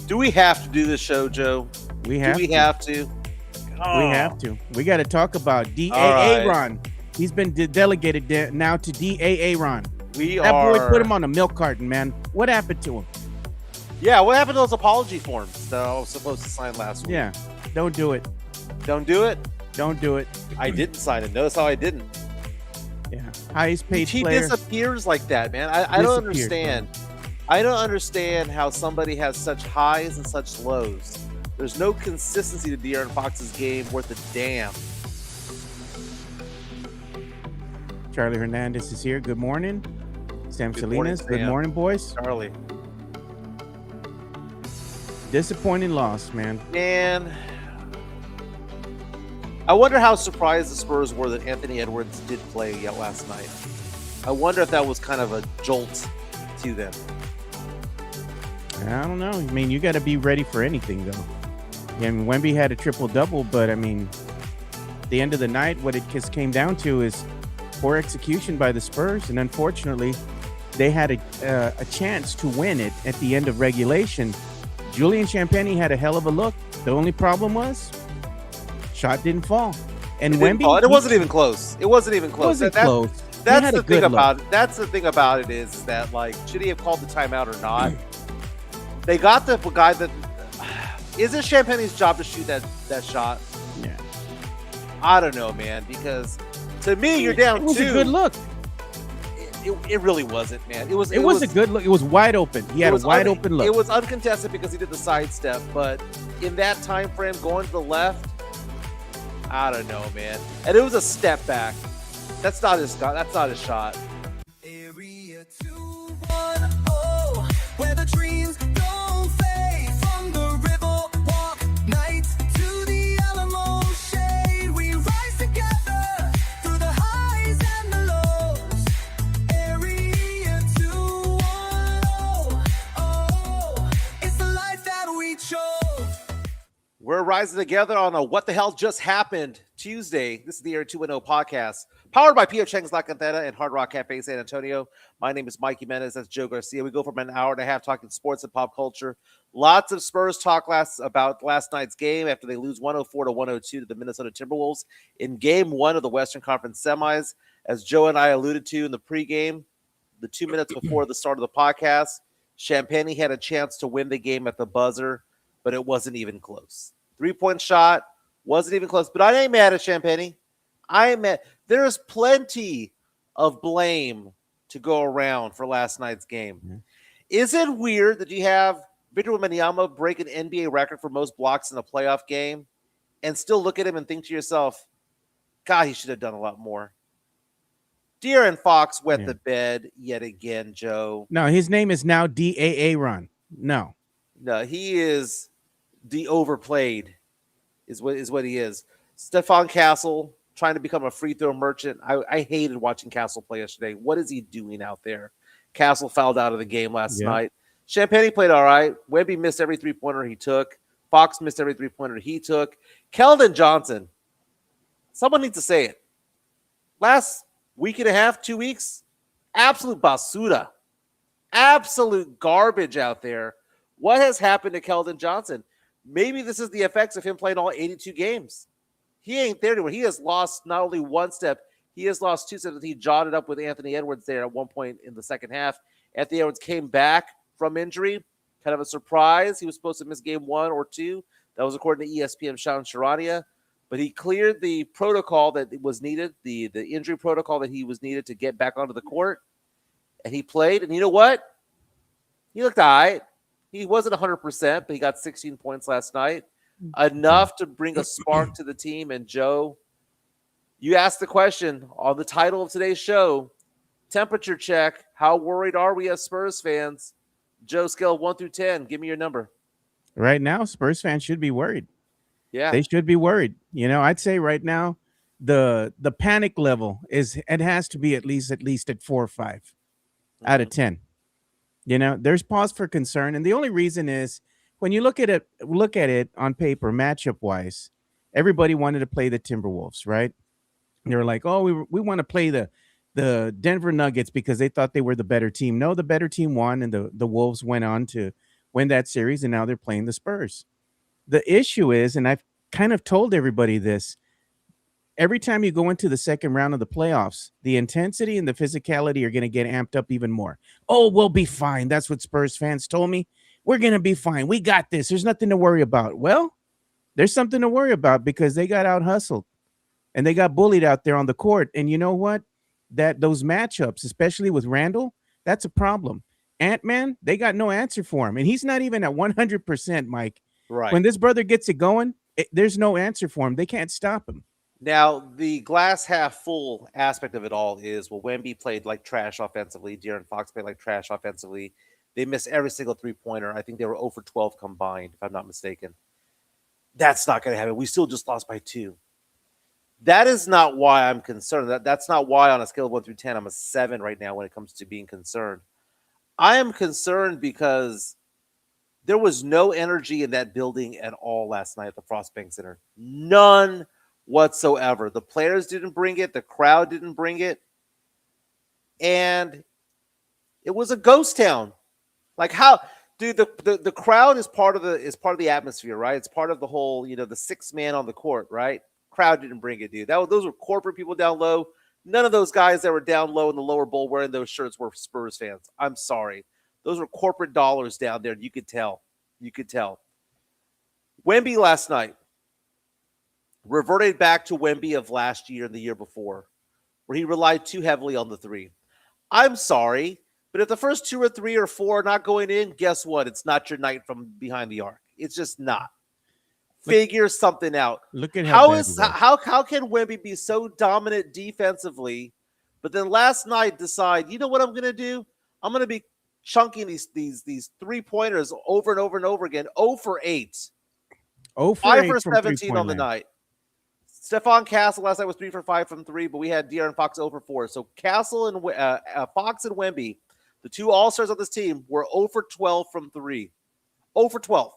Do we have to do this show, Joe? We Do have we to. have to? We Oh, have to. We got to talk about all DAA right. Ron. He's been delegated now to DAA Ron. We That boy put are. him on a milk carton, man. What happened to him? Yeah, what happened to those apology forms that I was supposed to sign last week? Yeah, don't do it. Don't do it. Don't do it. I didn't sign it. Notice how I didn't. Yeah, highest paid He player. disappears like that, man. I don't Disappeared, understand. I don't understand how somebody has such highs and such lows. There's no consistency to De'Aaron Fox's game worth a damn. Charlie Hernandez is here. Good morning. Sam Good morning, Salinas. Good Sam. morning, boys. Charlie. Disappointing loss, man. Man, I wonder how surprised the Spurs were that Anthony Edwards did play yet last night. I wonder if that was kind of a jolt to them. I don't know. I mean, you got to be ready for anything, though. I mean, Wemby had a triple-double, but, I mean, at the end of the night, what it just came down to is poor execution by the Spurs, and unfortunately, they had a chance to win it at the end of regulation. Julian Champagnie had a hell of a look. The only problem was shot didn't fall. And Wemby, It wasn't even close. It wasn't even it close. wasn't close. He That's had the a thing good look. about it. That's the thing about it is that, like, should he have called the timeout or not? They got the guy that is it Champagne's job to shoot that shot? Yeah. I don't know, man, because to me you're down It was two. a good look. It really wasn't, man. It was a good look. It was wide open. He had a wide open look. It was uncontested because he did the sidestep, but in that time frame, going to the left, I don't know, man. And it was a step back. That's not his shot. That's not his shot. Area 210, where the dreams don't fade. From the river walk nights to the Alamo shade. We rise together through the highs and the lows. Area 210, it's the life that we chose. We're rising together on a What the Hell Just Happened Tuesday. This is the Air 210 podcast, powered by Pio Chang's La Cantera and Hard Rock Cafe San Antonio. My name is Mikey Menez. That's Joe Garcia. We go from an hour and a half talking sports and pop culture. Lots of Spurs talk about last night's game after they lose 104-102 to the Minnesota Timberwolves in game one of the Western Conference semis. As Joe and I alluded to in the pregame, the 2 minutes before the start of the podcast, Champagnie had a chance to win the game at the buzzer, but it wasn't even close. 3-point shot, wasn't even close. But I ain't mad at Champagnie. I ain't mad. There's plenty of blame to go around for last night's game. Mm-hmm. Is it weird that you have Victor Wembanyama break an NBA record for most blocks in a playoff game and still look at him and think to yourself, God, he should have done a lot more? De'Aaron Fox wet the bed yet again, Joe. No, his name is now DAA Ron. No, he is the overplayed is what he is. Stephon Castle trying to become a free throw merchant. I hated watching Castle play yesterday. What is he doing out there? Castle fouled out of the game last night. Champagnie played all right. Wemby missed every three-pointer he took. Fox missed every three-pointer he took. Keldon Johnson, someone needs to say it. Last week and a half, 2 weeks, absolute basura. Absolute garbage out there. What has happened to Keldon Johnson? Maybe this is the effects of him playing all 82 games. He ain't there anymore. He has lost not only one step, he has lost 2 steps. He jotted up with Anthony Edwards there at one point in the second half. Anthony Edwards came back from injury. Kind of a surprise. He was supposed to miss game 1 or 2. That was according to ESPN Sean Sharania. But he cleared the protocol that was needed, the injury protocol that he was needed to get back onto the court. And he played. And you know what? He looked all right. He wasn't 100%, but he got 16 points last night. Enough to bring a spark to the team. And Joe, you asked the question on the title of today's show, temperature check. How worried are we as Spurs fans? Joe, scale 1 through 10. Give me your number. Right now, Spurs fans should be worried. Yeah. They should be worried. You know, I'd say right now, the panic level has to be at least at 4 or 5 out of 10. You know, there's pause for concern. And the only reason is when you look at it on paper, matchup wise, everybody wanted to play the Timberwolves, right? And they were like, oh, we want to play the Denver Nuggets because they thought they were the better team. No, the better team won, and the Wolves went on to win that series, and now they're playing the Spurs. The issue is, and I've kind of told everybody this, every time you go into the second round of the playoffs, the intensity and the physicality are going to get amped up even more. Oh, we'll be fine. That's what Spurs fans told me. We're going to be fine. We got this. There's nothing to worry about. Well, there's something to worry about because they got out hustled and they got bullied out there on the court. And you know what? That those matchups, especially with Randall, that's a problem. Ant-Man, they got no answer for him. And he's not even at 100%, Mike. Right. When this brother gets it going, there's no answer for him. They can't stop him. Now, the glass half full aspect of it all is, well, Wemby played like trash offensively. De'Aaron Fox played like trash offensively. They missed every single three-pointer. I think they were 0 for 12 combined, if I'm not mistaken. That's not going to happen. We still just lost by 2. That is not why I'm concerned. That's not why on a scale of 1 through 10, I'm a 7 right now when it comes to being concerned. I am concerned because there was no energy in that building at all last night at the Frost Bank Center. None whatsoever. The players didn't bring it. The crowd didn't bring it. And it was a ghost town. Like how, dude, the crowd is part of the atmosphere, right? It's part of the whole, the sixth man on the court, right? Crowd didn't bring it, dude. Those were corporate people down low. None of those guys that were down low in the lower bowl wearing those shirts were Spurs fans. I'm sorry. Those were corporate dollars down there. You could tell. You could tell. Wemby last night reverted back to Wemby of last year and the year before, where he relied too heavily on the three. I'm sorry, but if the first 2 or 3 or 4 are not going in, guess what? It's not your night from behind the arc. It's just not. Figure something out. Look at how can Wemby be so dominant defensively, but then last night decide, you know what I'm going to do? I'm going to be chunking these 3-pointers over and over and over again. 0 for 8. 0 for 5 8 for from 17 on the line. night. Stephon Castle last night was 3 for 5 from 3, but we had De'Aaron Fox 0 for 4. So Castle and Fox and Wemby, the two all-stars on this team, were 0 for 12 from 3. 0 for 12.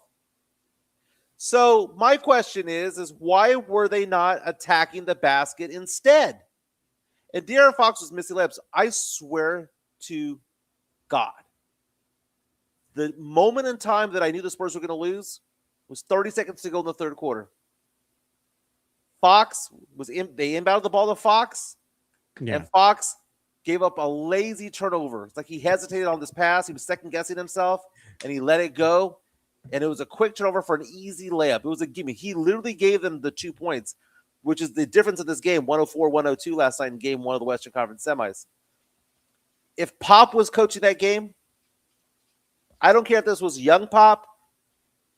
So my question is why were they not attacking the basket instead? And De'Aaron Fox was missing layups. I swear to God, the moment in time that I knew the Spurs were going to lose was 30 seconds to go in the third quarter. They inbounded the ball to Fox, and Fox gave up a lazy turnover. It's like he hesitated on this pass. He was second-guessing himself, and he let it go. And it was a quick turnover for an easy layup. It was a gimme. He literally gave them the 2 points, which is the difference of this game, 104-102 last night in game 1 of the Western Conference semis. If Pop was coaching that game, I don't care if this was young Pop,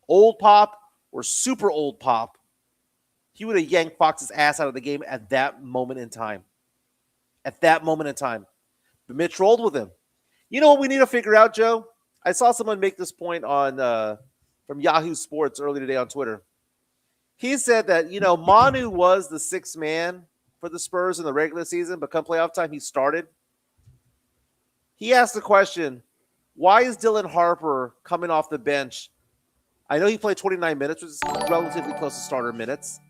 old Pop, or super old Pop, he would have yanked Fox's ass out of the game at that moment in time. At that moment in time. But Mitch rolled with him. You know what we need to figure out, Joe? I saw someone make this point on from Yahoo Sports earlier today on Twitter. He said that, Manu was the 6th man for the Spurs in the regular season, but come playoff time, he started. He asked the question, why is Dylan Harper coming off the bench? I know he played 29 minutes, which is relatively close to starter minutes.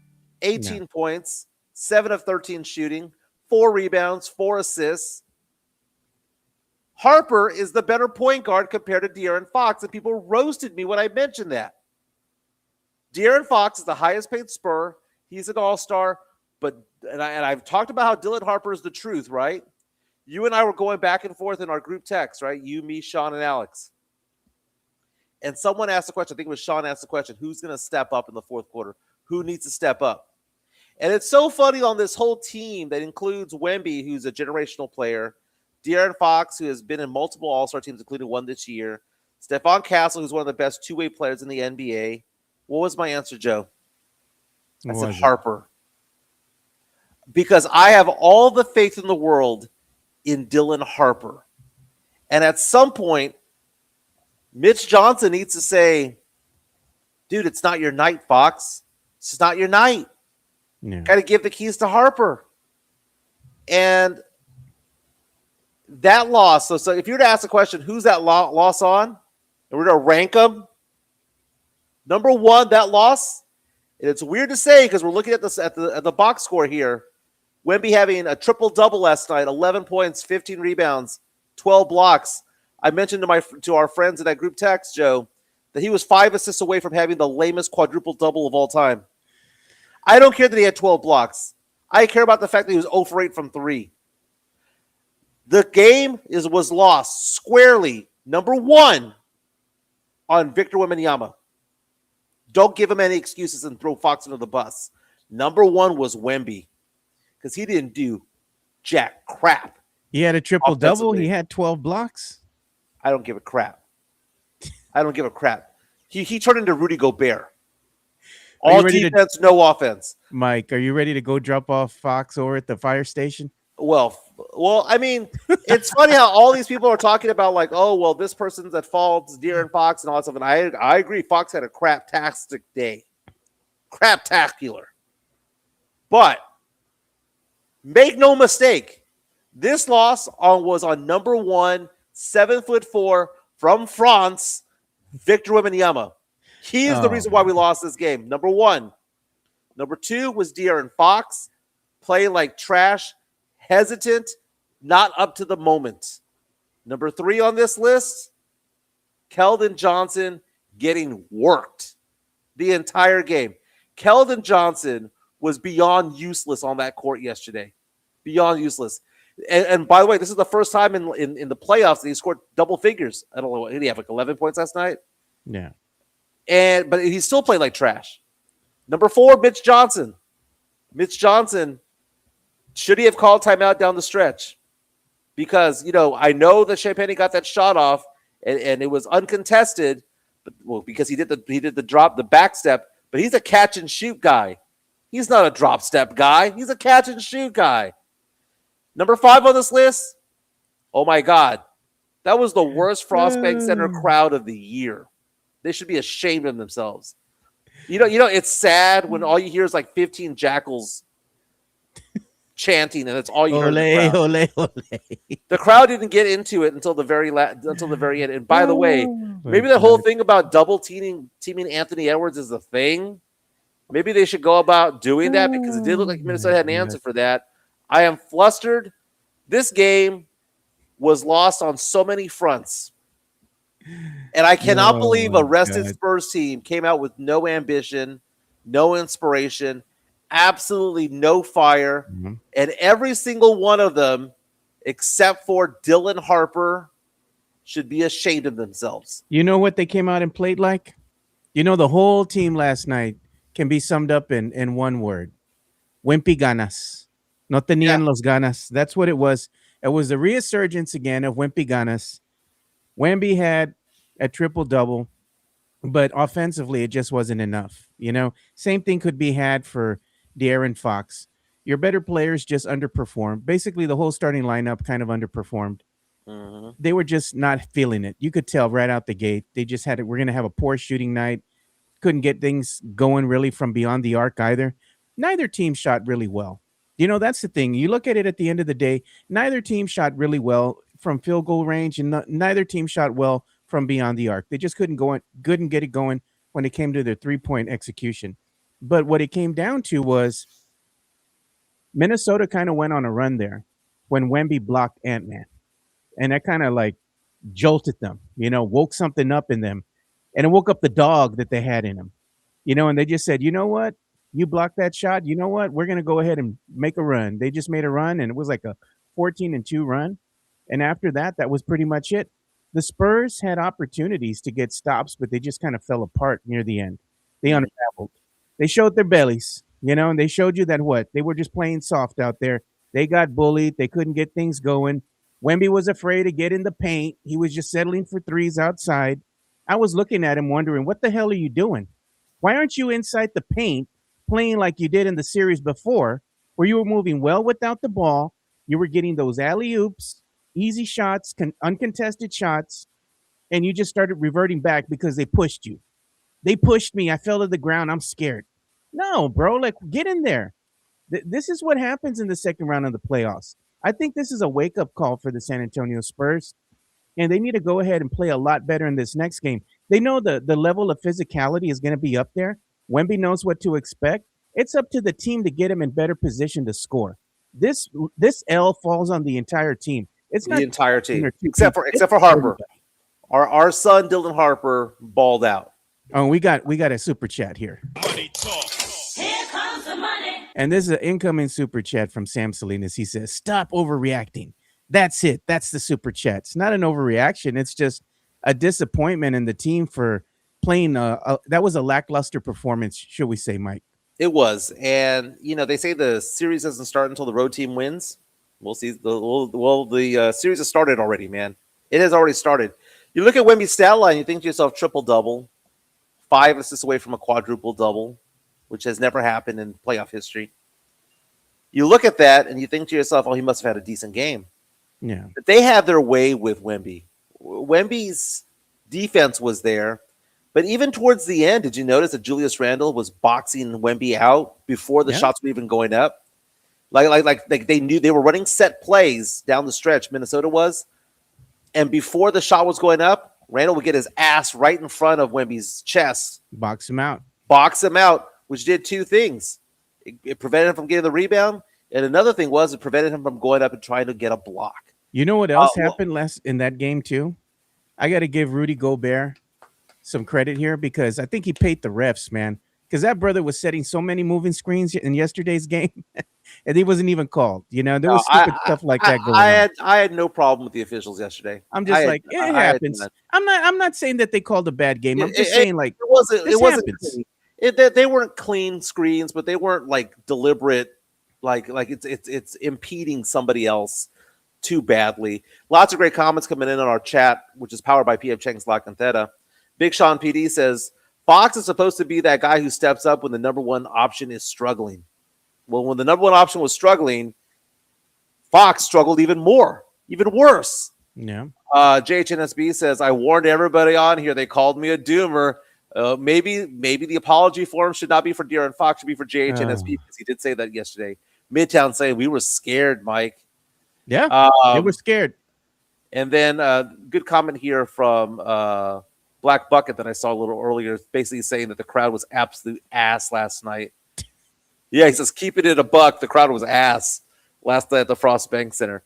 18 points, 7 of 13 shooting, 4 rebounds, 4 assists. Harper is the better point guard compared to De'Aaron Fox, and people roasted me when I mentioned that. De'Aaron Fox is the highest paid Spur. He's an all-star, and I've talked about how Dylan Harper is the truth, right? You and I were going back and forth in our group text, right? You, me, Sean, and Alex. And someone asked the question, I think it was Sean asked the question, who's going to step up in the fourth quarter? Who needs to step up? And it's so funny on this whole team that includes Wemby, who's a generational player, De'Aaron Fox, who has been in multiple All-Star teams, including one this year, Stephon Castle, who's one of the best two-way players in the NBA. What was my answer, Joe? I said Harper. Because I have all the faith in the world in Dylan Harper. And at some point, Mitch Johnson needs to say, dude, it's not your night, Fox. It's not your night. Yeah. Got to give the keys to Harper. And that loss, so if you were to ask the question, who's that loss on? And we're going to rank them. Number 1, that loss, and it's weird to say because we're looking at this at the box score here. Wemby having a triple-double last night, 11 points, 15 rebounds, 12 blocks. I mentioned to our friends in that group text, Joe, that he was 5 assists away from having the lamest quadruple double of all time. I don't care that he had 12 blocks. I care about the fact that he was 0 for 8 from 3. The game was lost squarely, number 1, on Victor Wembanyama. Don't give him any excuses and throw Fox under the bus. Number 1 was Wemby because he didn't do jack crap. He had a triple double. He had 12 blocks. I don't give a crap. I don't give a crap. He turned into Rudy Gobert. All defense, no offense. Mike, are you ready to go drop off Fox over at the fire station? Well, I mean, it's funny how all these people are talking about like, oh, well, this person's at fault, it's De'Aaron Fox and all that stuff. And I agree, Fox had a crap-tastic day. Crap-tacular. But make no mistake, this loss was on number 1, 7'4" from France, Victor Wembanyama. He is the reason why we lost this game. Number 1. Number 2 was De'Aaron Fox, play like trash, hesitant, not up to the moment. Number 3 on this list, Keldon Johnson getting worked the entire game. Keldon Johnson was beyond useless on that court yesterday. Beyond useless. And by the way, this is the first time in the playoffs that he scored double figures. I don't know, did he have like 11 points last night? Yeah. But he still played like trash. Number 4, Mitch Johnson. Mitch Johnson, should he have called timeout down the stretch? Because, I know that Champagne got that shot off and it was uncontested, because he did the drop, the back step, but he's a catch and shoot guy. He's not a drop step guy. He's a catch and shoot guy. Number 5 on this list, oh my God, that was the worst Frost Bank Center crowd of the year. They should be ashamed of themselves. It's sad when all you hear is like 15 jackals chanting, and that's all you hear. Ole. The crowd didn't get into it until the very end. And by the way, maybe that whole thing about double teaming Anthony Edwards is a thing. Maybe they should go about doing that because it did look like Minnesota had an answer for that. I am flustered. This game was lost on so many fronts. And I cannot believe a rested Spurs team came out with no ambition, no inspiration, absolutely no fire. Mm-hmm. And every single one of them, except for Dylan Harper, should be ashamed of themselves. You know what they came out and played like? The whole team last night can be summed up in one word. Wimpy ganas. No tenían los ganas. That's what it was. It was the resurgence again of Wimpy ganas. Wemby had a triple-double, but offensively, it just wasn't enough. Same thing could be had for De'Aaron Fox. Your better players just underperformed. Basically, the whole starting lineup kind of underperformed. Mm-hmm. They were just not feeling it. You could tell right out the gate. They just had it. We're going to have a poor shooting night. Couldn't get things going really from beyond the arc either. Neither team shot really well. That's the thing. You look at it at the end of the day, neither team shot really well from field goal range, and neither team shot well from beyond the arc. They just couldn't get it going when it came to their three-point execution. But what it came down to was Minnesota kind of went on a run there when Wemby blocked Ant-Man. And that kind of like jolted them, woke something up in them. And it woke up the dog that they had in them, and they just said, you know what? You blocked that shot. You know what? We're going to go ahead and make a run. They just made a run, and it was like a 14-2 run. And after that, that was pretty much it. The Spurs had opportunities to get stops, but they just kind of fell apart near the end. They unraveled. They showed their bellies, and they showed you that they were just playing soft out there. They got bullied. They couldn't get things going. Wemby was afraid to get in the paint. He was just settling for threes outside. I was looking at him wondering, what the hell are you doing? Why aren't you inside the paint playing like you did in the series before, where you were moving well without the ball? You were getting those alley-oops, easy shots, uncontested shots, and you just started reverting back because they pushed you. They pushed me. I fell to the ground. I'm scared. No, bro, get in there. This is what happens in the second round of the playoffs. I think this is a wake-up call for the San Antonio Spurs, and they need to go ahead and play a lot better in this next game. They know the level of physicality is going to be up there. Wemby knows what to expect. It's up to the team to get him in better position to score. This L falls on the entire team. It's not the entire team, except for Harper. Our son Dylan Harper balled out. Oh, we got a super chat here. Money talk. Here comes the money. And this is an incoming super chat from Sam Salinas. He says, "Stop overreacting." That's it. That's the super chat. It's not an overreaction. It's just a disappointment in the team for playing. That was a lackluster performance, should we say, Mike? It was, and they say the series doesn't start until the road team wins. We'll see. The series has started already, man. It has already started. You look at Wemby's stat line, you think to yourself, triple double, 5 assists away from a quadruple double, which has never happened in playoff history. You look at that and you think to yourself, oh, he must have had a decent game. Yeah. But they have their way with Wemby. Wemby's defense was there. But even towards the end, did you notice that Julius Randle was boxing Wemby out before the shots were even going up? Like they knew they were running set plays down the stretch, Minnesota was. And before the shot was going up, Randle would get his ass right in front of Wemby's chest. Box him out, which did two things. It prevented him from getting the rebound. And another thing was it prevented him from going up and trying to get a block. You know what else happened last in that game too? I got to give Rudy Gobert some credit here because I think he paid the refs, man. Because that brother was setting so many moving screens in yesterday's game, and he wasn't even called. There was stupid stuff like that going on. I had no problem with the officials yesterday. I'm just it happens. I'm not saying that they called a bad game. I'm just saying it wasn't clean. They weren't clean screens, but they weren't like deliberate, like it's impeding somebody else too badly. Lots of great comments coming in on our chat, which is powered by PF Chang's La Cantera. Big Sean PD says, Fox is supposed to be that guy who steps up when the number one option is struggling. Well, when the number one option was struggling, Fox struggled even more, even worse. Yeah. JHNSB says, I warned everybody on here. They called me a doomer. Maybe the apology form should not be for De'Aaron Fox, should be for JHNSB because he did say that yesterday. Midtown saying we were scared, Mike. Yeah, they were scared. And then good comment here from Black Bucket that I saw a little earlier, basically saying that the crowd was absolute ass last night. Yeah, he says, keeping it a buck, the crowd was ass last night at the Frost Bank Center.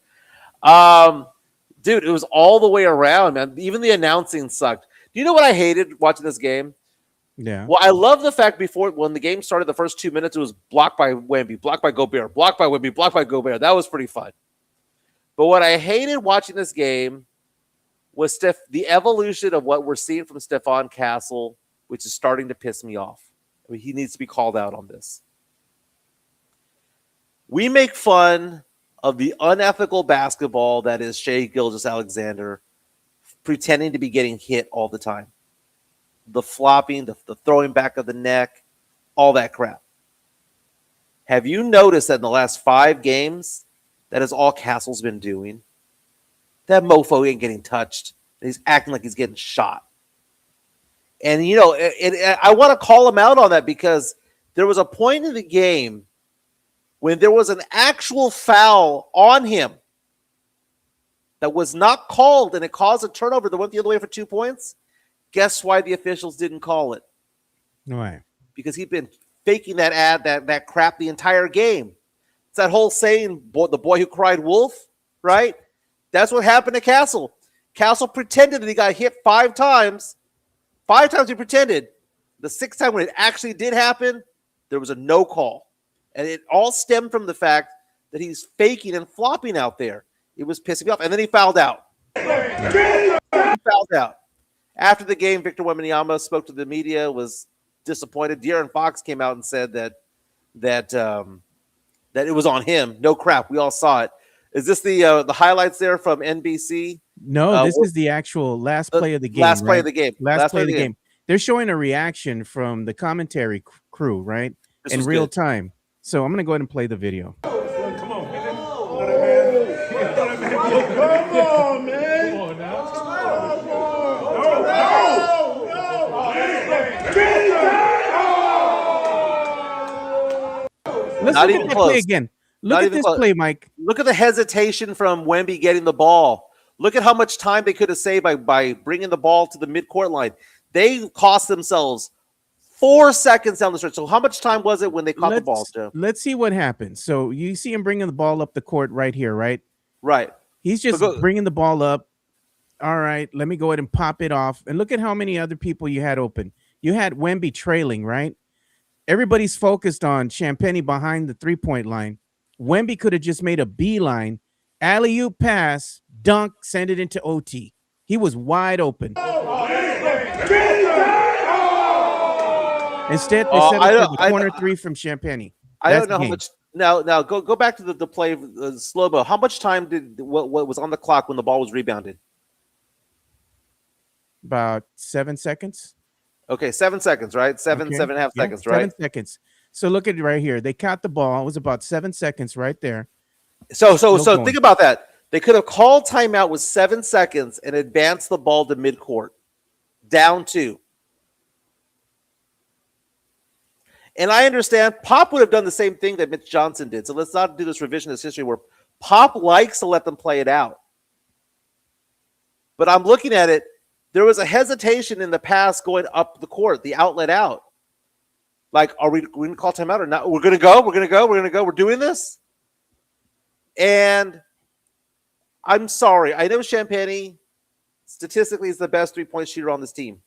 Dude, it was all the way around, man. Even the announcing sucked. Do you know what I hated watching this game? Yeah. Well, I love the fact when the game started, the first 2 minutes, it was blocked by Wemby, blocked by Gobert, blocked by Wemby, blocked by Gobert. That was pretty fun. But what I hated watching this game was the evolution of what we're seeing from Stephon Castle, which is starting to piss me off. I mean, he needs to be called out on this. We make fun of the unethical basketball that is Shai Gilgeous-Alexander pretending to be getting hit all the time. The flopping, the throwing back of the neck, all that crap. Have you noticed that in the last 5 games, that is all Castle's been doing? That mofo ain't getting touched. He's acting like he's getting shot. And, I want to call him out on that because there was a point in the game when there was an actual foul on him that was not called, and it caused a turnover that went the other way for 2 points. Guess why the officials didn't call it? Why? Because he'd been faking that crap the entire game. It's that whole saying, the boy who cried wolf, right? That's what happened to Castle. Castle pretended that he got hit 5 times. 5 times he pretended. The 6th time when it actually did happen, there was a no call. And it all stemmed from the fact that he's faking and flopping out there. It was pissing me off. And then he fouled out. After the game, Victor Wembanyama spoke to the media, was disappointed. De'Aaron Fox came out and said that it was on him. No crap. We all saw it. Is this the highlights there from NBC? No, this is the actual last play of the game. Last play of the game. Last play of the game. They're showing a reaction from the commentary crew, right? In real time. So I'm going to go ahead and play the video. Come on, man. Come on, man. Come on now. Let's look at that play again. Look at this play, Mike. Look at the hesitation from Wemby getting the ball. Look at how much time they could have saved by bringing the ball to the midcourt line. They cost themselves 4 seconds down the stretch. So how much time was it when they caught the ball, Joe? Let's see what happens. So you see him bringing the ball up the court right here, right? Right. He's just bringing the ball up. all right, let me go ahead and pop it off. And look at how many other people you had open. You had Wemby trailing, right? Everybody's focused on Champagne behind the 3-point line. Wemby could have just made a beeline, alley-oop pass, dunk, send it into OT. He was wide open. Instead, they settled for the corner three from Champagne. I don't know how much. Now go back to the play, slow mo. How much time did what was on the clock when the ball was rebounded? About 7 seconds. Okay, 7 seconds, right? Seven and a half seconds, right? 7 seconds. So look at it right here. They caught the ball. It was about 7 seconds right there. So think about that. They could have called timeout with 7 seconds and advanced the ball to midcourt, down 2. And I understand Pop would have done the same thing that Mitch Johnson did. So let's not do this revisionist history where Pop likes to let them play it out. But I'm looking at it. There was a hesitation in the pass going up the court, the outlet out. Like, are we going to call timeout or not? We're going to go. We're doing this. And I'm sorry. I know Champagne statistically is the best 3-point shooter on this team.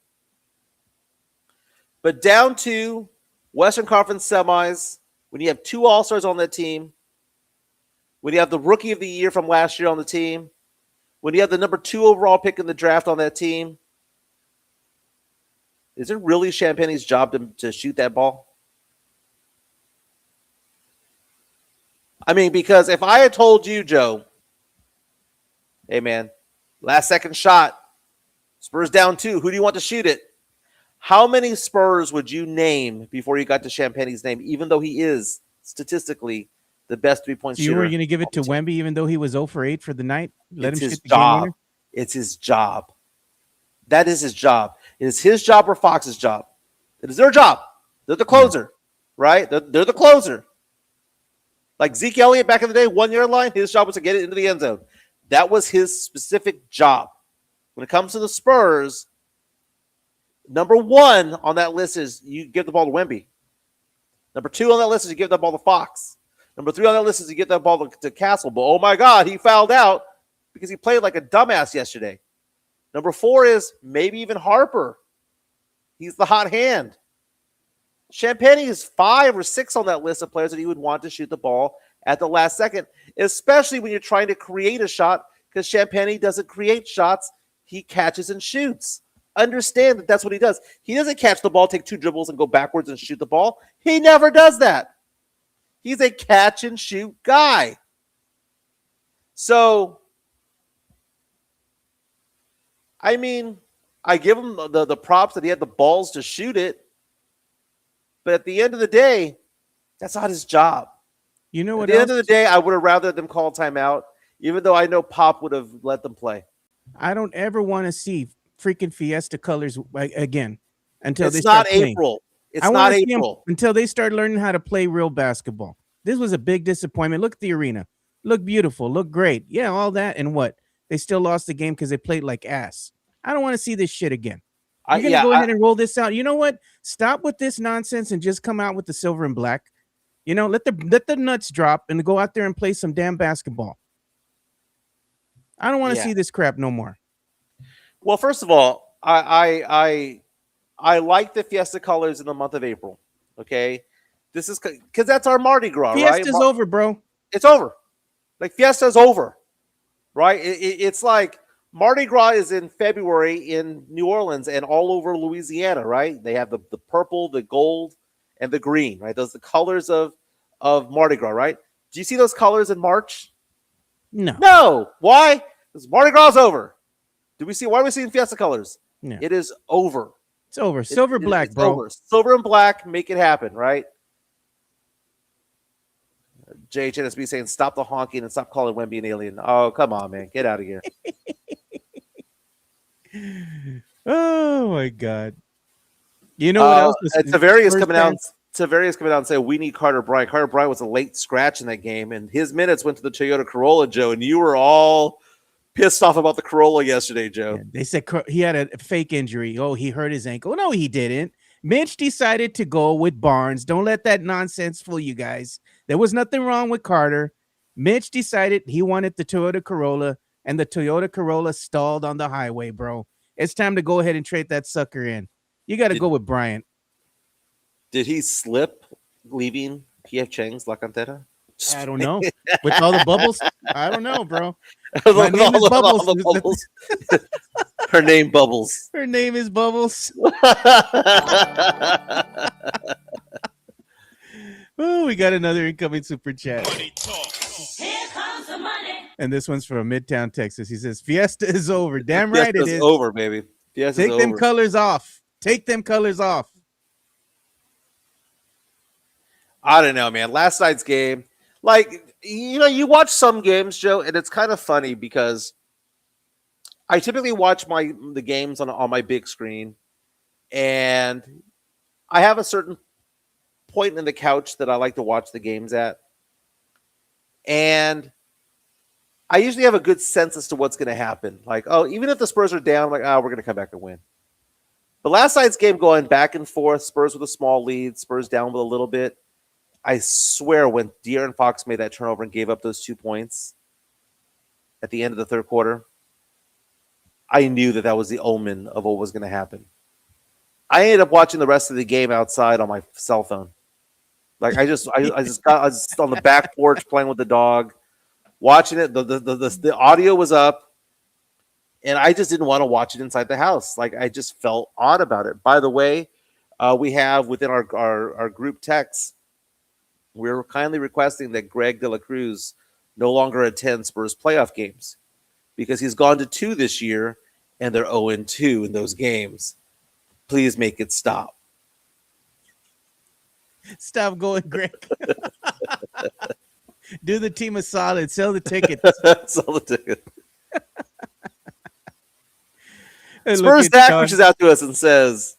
But down to Western Conference semis, when you have 2 All-Stars on that team, when you have the Rookie of the Year from last year on the team, when you have the number 2 overall pick in the draft on that team, is it really Champagne's job to shoot that ball? I mean, because if I had told you, Joe, hey, man, last second shot, Spurs down 2, who do you want to shoot it? How many Spurs would you name before you got to Champagne's name, even though he is statistically the best 3-point shooter? You were going to give it to Wemby even though he was 0 for 8 for the night? Let him shoot the job. It's his job. That is his job. It is his job or Fox's job. It is their job. They're the closer, right? They're the closer. Like Zeke Elliott back in the day, 1-yard line, his job was to get it into the end zone. That was his specific job. When it comes to the Spurs, number 1 on that list is you give the ball to Wemby. Number 2 on that list is you give that ball to Fox. Number 3 on that list is you get that ball to Castle. But oh my God, he fouled out because he played like a dumbass yesterday. Number 4 is maybe even Harper. He's the hot hand. Champagne is 5 or 6 on that list of players that he would want to shoot the ball at the last second, especially when you're trying to create a shot, because Champagne doesn't create shots. He catches and shoots. Understand that that's what he does. He doesn't catch the ball, take 2 dribbles, and go backwards and shoot the ball. He never does that. He's a catch and shoot guy. So, I mean, I give him the props that he had the balls to shoot it. But at the end of the day, that's not his job. You know what? At the end of the day, I would have rather them call timeout, even though I know Pop would have let them play. I don't ever want to see freaking Fiesta colors again until it's they start not playing. April. It's not April until they start learning how to play real basketball. This was a big disappointment. Look at the arena. Look beautiful. Look great. Yeah, all that and what? They still lost the game because they played like ass. I don't want to see this shit again. You're going to go ahead and roll this out. You know what? Stop with this nonsense and just come out with the silver and black. You know, let the nuts drop and go out there and play some damn basketball. I don't want to see this crap no more. Well, first of all, I like the Fiesta colors in the month of April. Okay, this is because that's our Mardi Gras, right? Fiesta's over, bro. It's over. Like Fiesta's over, right? It's like Mardi Gras is in February in New Orleans and all over Louisiana, right? They have the purple, the gold, and the green, right? Those are the colors of Mardi Gras, right? Do you see those colors in March? No. Why? Because Mardi Gras is over. Why are we seeing Fiesta colors? No. It is over. It's over. Silver, black, bro. Over. Silver and black, make it happen, right? JHNSB saying, stop the honking and stop calling Wemby an alien. Oh, come on, man. Get out of here. Oh, my God. You know what else? Tavarius coming out and saying, we need Carter Bryant. Carter Bryant was a late scratch in that game, and his minutes went to the Toyota Corolla, Joe, and you were all pissed off about the Corolla yesterday, Joe. Yeah, they said he had a fake injury. Oh, he hurt his ankle. No, he didn't. Mitch decided to go with Barnes. Don't let that nonsense fool you guys. There was nothing wrong with Carter. Mitch decided he wanted the Toyota Corolla. and the Toyota Corolla stalled on the highway, bro. It's time to go ahead and trade that sucker in. You got to go with Bryant. Did he slip leaving PF Chang's La Cantera? I don't know. With all the bubbles, I don't know, bro. With My name is all Bubbles. the bubbles. Her name Bubbles. Her name is Bubbles. Oh, we got another incoming super chat. Here comes the money. And this one's from Midtown, Texas. He says, Fiesta is over. Damn right it Fiesta's is. over, baby. Fiesta's Take them over. colors off. Take them colors off. I don't know, man. Last night's game, like, you watch some games, Joe, and it's kind of funny because I typically watch the games on my big screen, and I have a certain point in the couch that I like to watch the games at, and I usually have a good sense as to what's going to happen. Like, oh, even if the Spurs are down, I'm like, we're going to come back and win. But last night's game going back and forth, Spurs with a small lead, Spurs down with a little bit. I swear when De'Aaron Fox made that turnover and gave up those 2 points at the end of the third quarter, I knew that was the omen of what was going to happen. I ended up watching the rest of the game outside on my cell phone. Like I was on the back porch playing with the dog, watching it. The audio was up, and I just didn't want to watch it inside the house. Like I just felt odd about it. By the way, we have within our group text, we're kindly requesting that Greg De La Cruz no longer attend Spurs playoff games because he's gone to 2 this year and they're 0-2 in those games. Please make it stop. Stop going, Greg. Do the team a solid. Sell the tickets. Sell the ticket. And Spurs look at Zach Sean. reaches out to us and says,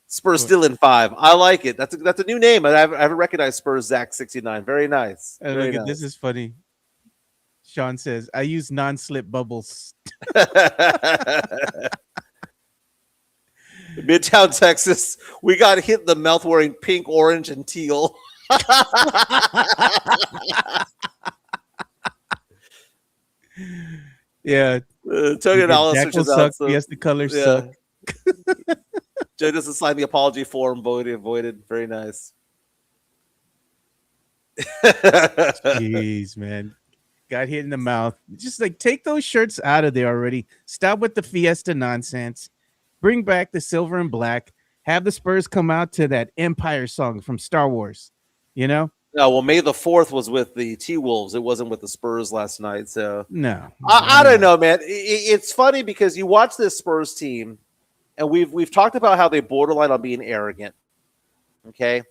Spurs still in 5. I like it. That's a new name. I haven't recognized Spurs Zach 69. Very nice. And Very look at nice. this is funny. Sean says, I use non-slip bubbles. Midtown Texas, we got hit in the mouth wearing pink, orange, and teal. Yeah. Tony Dallas Jack will reaches out. suck. Yes, the colors yeah. suck. Joe doesn't sign the apology form. Voided. Very nice. Jeez, man. Got hit in the mouth. Just like take those shirts out of there already. Stop with the Fiesta nonsense. Bring back the silver and black. Have the Spurs come out to that Empire song from Star Wars. You know? No, well, May the 4th was with the T-Wolves. It wasn't with the Spurs last night. So No. I don't know, man. It's funny because you watch this Spurs team, and we've talked about how they borderline on being arrogant. Okay?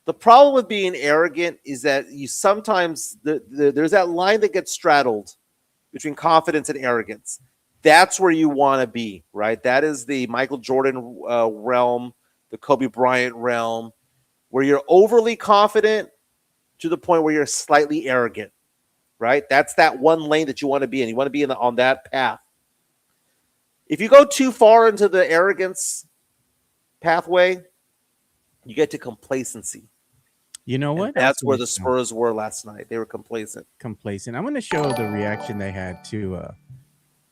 The problem with being arrogant is that you sometimes there's that line that gets straddled between confidence and arrogance. That's where you want to be, right? That is the Michael Jordan realm, the Kobe Bryant realm, where you're overly confident to the point where you're slightly arrogant, right? That's that one lane that you want to be in. You want to be on that path. If you go too far into the arrogance pathway, you get to complacency. You know what? And that's where the Spurs were last night. They were complacent. I'm going to show the reaction they had to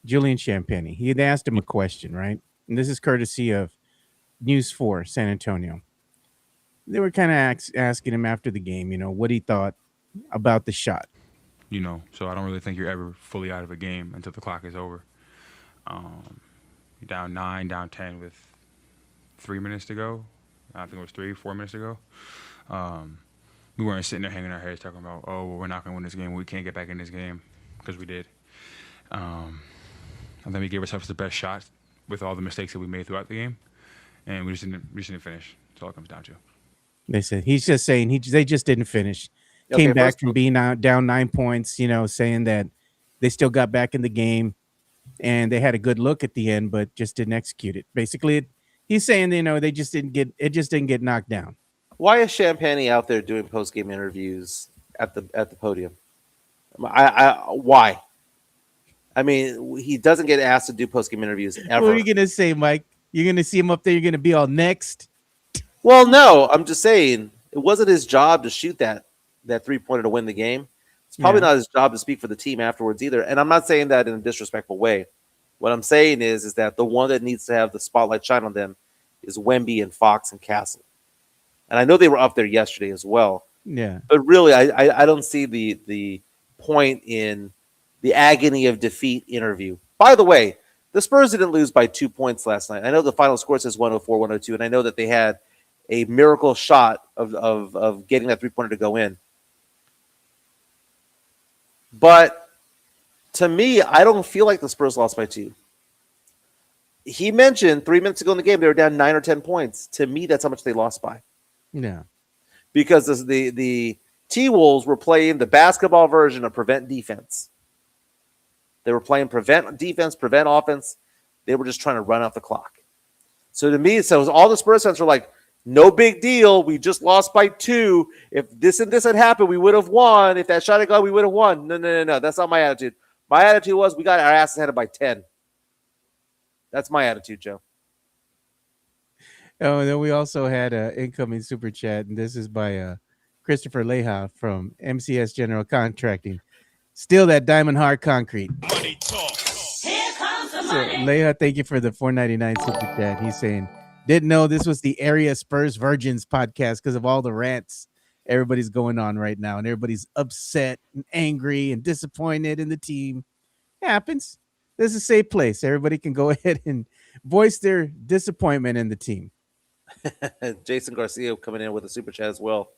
Julian Champagny. He had asked him a question, right? And this is courtesy of News 4 San Antonio. They were kind of asking him after the game, what he thought about the shot. So I don't really think you're ever fully out of a game until the clock is over. You're down 9, down 10 with 3 minutes to go. I think it was 4 minutes to go. We weren't sitting there hanging our heads talking about, we're not going to win this game. We can't get back in this game, because we did. And then we gave ourselves the best shot with all the mistakes that we made throughout the game, and we just didn't finish. That's all it comes down to. They said he's just saying they just didn't finish. Came back from being down 9 points, saying that they still got back in the game and they had a good look at the end, but just didn't execute it. Basically, he's saying they just didn't get knocked down. Why is Champagny out there doing post-game interviews at the podium? Why? I mean, he doesn't get asked to do post-game interviews ever. What are you gonna say, Mike? You're gonna see him up there. You're gonna be all next. Well, no, I'm just saying it wasn't his job to shoot that 3-pointer to win the game. It's probably Yeah. not his job to speak for the team afterwards either. And I'm not saying that in a disrespectful way. What I'm saying is that the one that needs to have the spotlight shine on them is Wemby and Fox and Castle. And I know they were up there yesterday as well. Yeah. But really, I don't see the point in the agony of defeat interview. By the way, the Spurs didn't lose by 2 points last night. I know the final score says 104-102, and I know that they had a miracle shot of getting that 3-pointer to go in. But to me, I don't feel like the Spurs lost by 2. He mentioned 3 minutes ago in the game they were down 9 or 10 points. To me, that's how much they lost by. Yeah. Because the T-Wolves were playing the basketball version of prevent defense. They were playing prevent defense, prevent offense. They were just trying to run out the clock. So to me, so all the Spurs fans were like, no big deal. We just lost by 2. If this and this had happened, we would have won. If that shot had gone, we would have won. No. That's not my attitude. My attitude was we got our asses handed by 10. That's my attitude, Joe. Oh, and then we also had an incoming super chat, and this is by Christopher Leha from MCS General Contracting. Still that diamond hard concrete. Here comes the So, money. Leha, thank you for the $4.99 super chat. He's saying, didn't know this was the Area Spurs Virgins podcast because of all the rants everybody's going on right now, and everybody's upset and angry and disappointed in the team. Happens. This is a safe place. Everybody can go ahead and voice their disappointment in the team. Jason Garcia coming in with a super chat as well.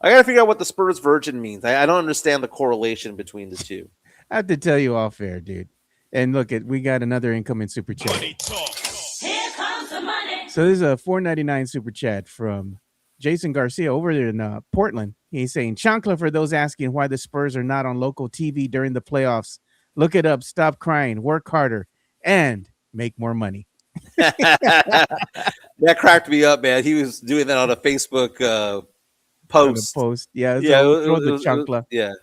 I got to figure out what the Spurs Virgin means. I don't understand the correlation between the two. I have to tell you off air, dude. And look, we got another incoming super chat. Here comes the money. So this is a $4.99 super chat from Jason Garcia over there in Portland. He's saying, Chancla, for those asking why the Spurs are not on local TV during the playoffs, look it up, stop crying, work harder, and make more money. That cracked me up, man. He was doing that on a Facebook post. Post. Yeah, Yeah, throw the chancla. yeah.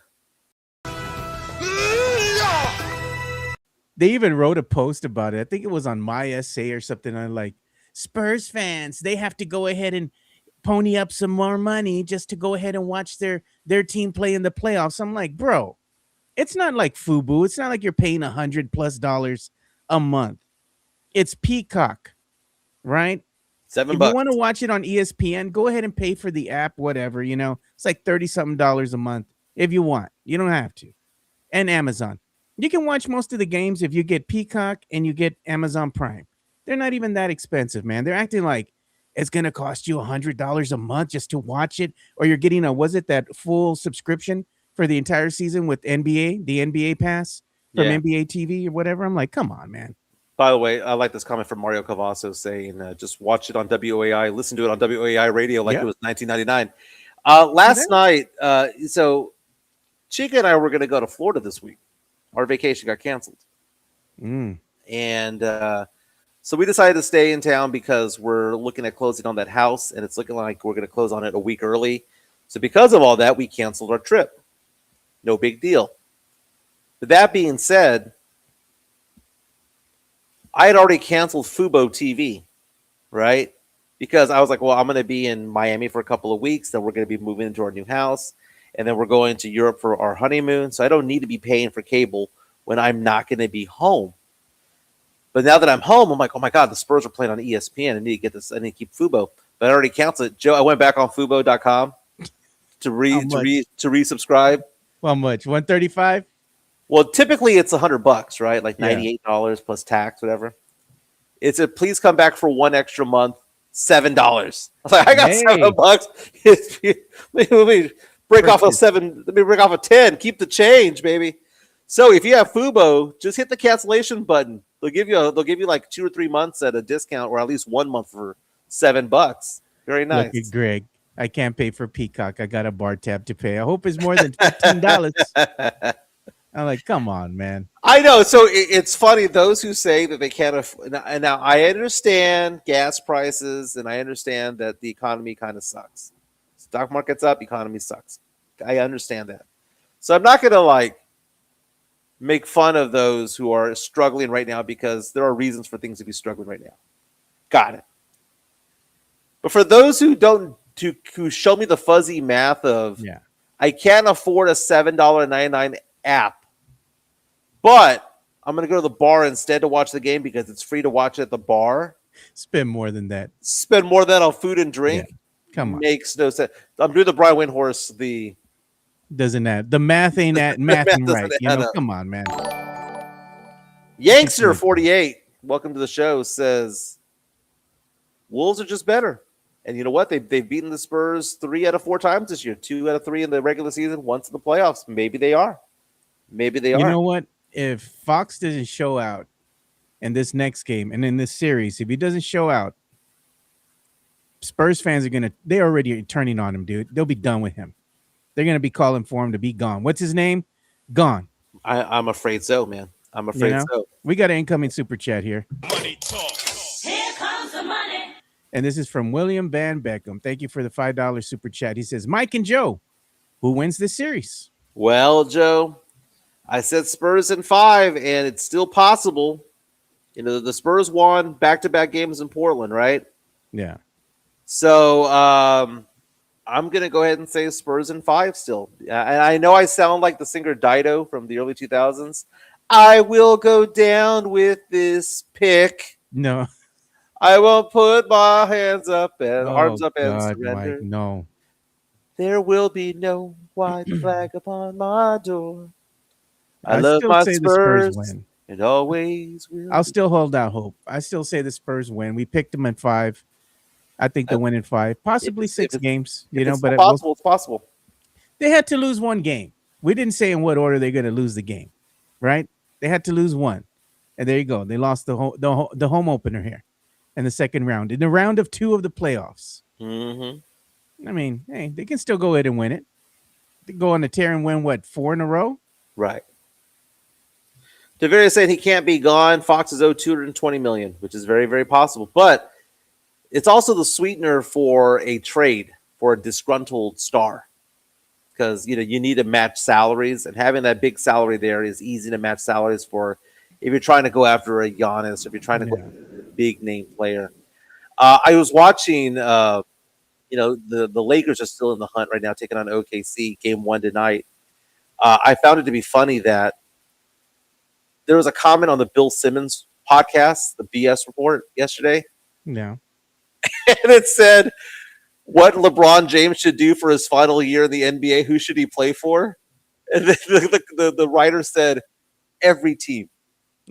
They even wrote a post about it. I think it was on my essay or something. I'm like, Spurs fans, they have to go ahead and pony up some more money just to go ahead and watch their team play in the playoffs. I'm like, bro, it's not like FUBU. It's not like you're paying $100+ a month. It's Peacock, right? $7. If you want to watch it on ESPN, go ahead and pay for the app, whatever, It's like $30-something a month if you want. You don't have to. And Amazon. You can watch most of the games if you get Peacock and you get Amazon Prime. They're not even that expensive, man. They're acting like it's going to cost you $100 a month just to watch it, or you're getting that full subscription for the entire season with NBA, the NBA pass from NBA TV or whatever. I'm like, come on, man. By the way, I like this comment from Mario Cavasso saying, just watch it on WOAI, listen to it on WOAI radio like it was 1999. Last night, so Chica and I were going to go to Florida this week. Our vacation got canceled. And so we decided to stay in town because we're looking at closing on that house, and it's looking like we're going to close on it a week early. So because of all that, we canceled our trip. No big deal. But that being said, I had already canceled Fubo TV, right? Because I was like, well, I'm going to be in Miami for a couple of weeks. Then we're going to be moving into our new house. And then we're going to Europe for our honeymoon. So I don't need to be paying for cable when I'm not going to be home. But now that I'm home, I'm like, oh my God, the Spurs are playing on ESPN. I need to get this. I need to keep Fubo. But I already canceled it. Joe, I went back on Fubo.com to resubscribe. How much? 135? Well, typically it's $100, right? Like $98 plus tax, whatever. It's a please come back for one extra month, $7. I was like, I got $7. Let me break off a 7. Let me break off a 10. Keep the change, baby. So if you have Fubo, just hit the cancellation button. They'll give you like 2 or 3 months at a discount, or at least 1 month for $7. Very nice. Look at Greg. I can't pay for Peacock. I got a bar tab to pay. I hope it's more than $15. I'm like, come on, man. I know. So it's funny. Those who say that they can't afford, and now I understand gas prices, and I understand that the economy kind of sucks. Stock market's up, economy sucks. I understand that. So I'm not going to make fun of those who are struggling right now, because there are reasons for things to be struggling right now. Got it. But for those who don't, who show me the fuzzy math of, I can't afford a $7.99 app, but I'm going to go to the bar instead to watch the game because it's free to watch at the bar. Spend more than that. Spend more than on food and drink. Yeah. Come on. Makes no sense. I'm doing the Brian Windhorst. The Doesn't that the math ain't at math mathing doesn't right? You add know, up. come on, man. Yankster 48. Welcome to the show. Says Wolves are just better. And you know what? They've beaten the Spurs 3 out of 4 times this year. 2 out of 3 in the regular season, once in the playoffs. Maybe they are. Maybe they are. You know what? If Fox doesn't show out in this next game and in this series, if he doesn't show out, Spurs fans are they're already turning on him, dude. They'll be done with him. They're gonna be calling for him to be gone. What's his name? Gone. I'm afraid so, man. I'm afraid You know? so. We got an incoming super chat here. Money talk. Here comes the money. And this is from William Van Beckham. Thank you for the $5 super chat. He says, Mike and Joe, who wins this series? Well, Joe, I said Spurs in 5, and it's still possible. You know, the Spurs won back-to-back games in Portland, right? Yeah. So I'm going to go ahead and say Spurs in 5 still. And I know I sound like the singer Dido from the early 2000s. I will go down with this pick. No. I will put my hands up and arms up and God, surrender. Mike, no. There will be no white flag upon my door. I I love still my say the Spurs Spurs win. and always will. I'll still hold out hope. I still say the Spurs win. We picked them in 5. I think they'll win in 5, possibly 6 games. You know, it's but possible. It's possible. they had to lose one game. We didn't say in what order they're going to lose the game, right? They had to lose one, and there you go. They lost the home opener here in the second round, in the round of 2 of the playoffs. Mm-hmm. I mean, hey, they can still go ahead and win it. They go on a tear and win what, 4 in a row? Right. Tavares saying he can't be gone. Fox is owed $220 million, which is very, very possible. But it's also the sweetener for a trade for a disgruntled star, because you know you need to match salaries, and having that big salary there is easy to match salaries for if you're trying to go after a Giannis, if you're trying to go after a big name player. I was watching. You know the Lakers are still in the hunt right now, taking on OKC. Game 1 tonight. I found it to be funny that there was a comment on the Bill Simmons podcast, the BS report yesterday, No. and it said what LeBron James should do for his final year in the NBA. Who should he play for? And the writer said, every team.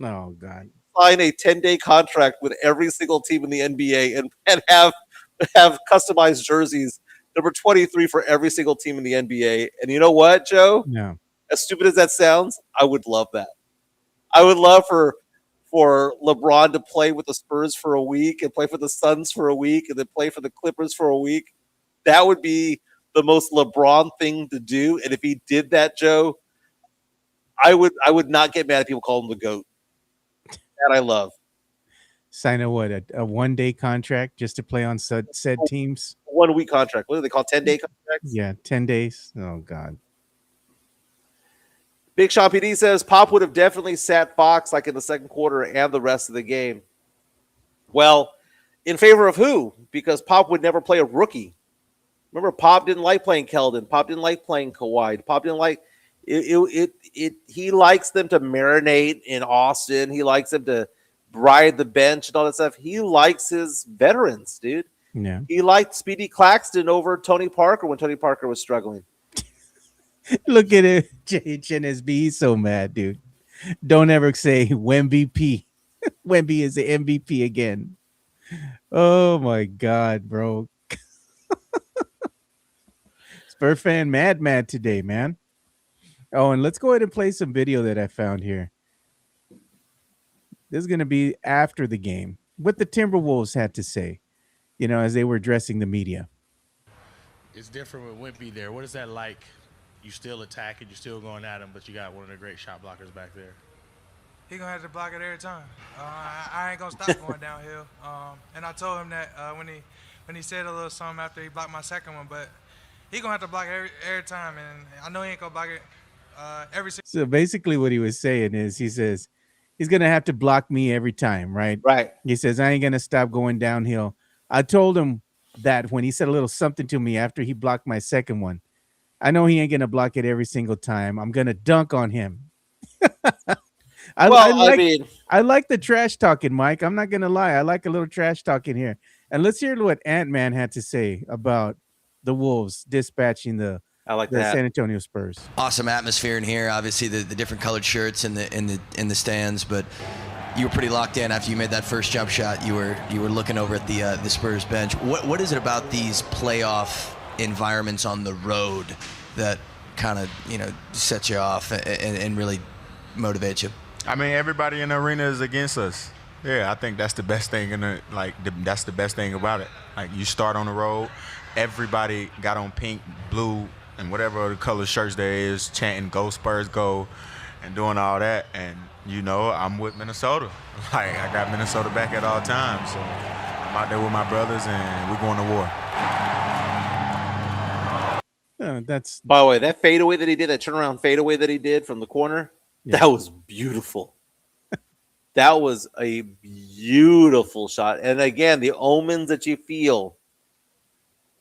Oh, God. Sign a 10-day contract with every single team in the NBA and have customized jerseys, number 23 for every single team in the NBA. And you know what, Joe? No. As stupid as that sounds, I would love that. I would love for LeBron to play with the Spurs for a week and play for the Suns for a week and then play for the Clippers for a week. That would be the most LeBron thing to do. And if he did that, Joe, I would not get mad if people call him the GOAT. That I love. Sign a what? A 1-day contract just to play on said teams? 1 week contract. What do they call 10-day contracts? Yeah, 10 days. Oh, God. Big Sean PD says Pop would have definitely sat Fox like in the second quarter and the rest of the game. Well, in favor of who? Because Pop would never play a rookie. Remember, Pop didn't like playing Keldon. Pop didn't like playing Kawhi. Pop didn't like it. He likes them to marinate in Austin. He likes them to ride the bench and all that stuff. He likes his veterans, dude. Yeah. He liked Speedy Claxton over Tony Parker when Tony Parker was struggling. Look at it. JHNSB. He's so mad, dude. Don't ever say MVP. Wemby is the MVP again. Oh, my God, bro. Spur fan mad today, man. Oh, and let's go ahead and play some video that I found here. This is going to be after the game. What the Timberwolves had to say, you know, as they were addressing the media. It's different with Wimpy there. What is that like? You still attacking, you're still going at him, but you got one of the great shot blockers back there. He gonna have to block it every time. I ain't gonna stop going downhill. And I told him that when he said a little something after he blocked my second one, but he gonna have to block it every time, and I know he ain't gonna block it every single. So basically what he was saying is he says he's going to have to block me every time, right? Right. He says, I ain't going to stop going downhill. I told him that when he said a little something to me after he blocked my second one. I know he ain't gonna block it every single time. I'm gonna dunk on him. I, I Well, I like mean, I like the trash talking, Mike. I'm not gonna lie. I like a little trash talking here. And let's hear what Ant Man had to say about the Wolves dispatching I like the that. San Antonio Spurs. Awesome atmosphere in here. Obviously, the different colored shirts in the stands, but you were pretty locked in after you made that first jump shot. You were looking over at the Spurs bench. What is it about these playoff environments on the road that kind of sets you off and really motivates you? I mean, everybody in the arena is against us. Yeah, I think that's the best thing that's the best thing about it. Like, you start on the road, everybody got on pink, blue, and whatever the color shirts there is, chanting "Go Spurs, go," and doing all that. And I'm with Minnesota. Like, I got Minnesota back at all times. So I'm out there with my brothers, and we're going to war. That's By the way, that fadeaway that he did, that turnaround fadeaway that he did from the corner, that was beautiful. That was a beautiful shot. And again, the omens that you feel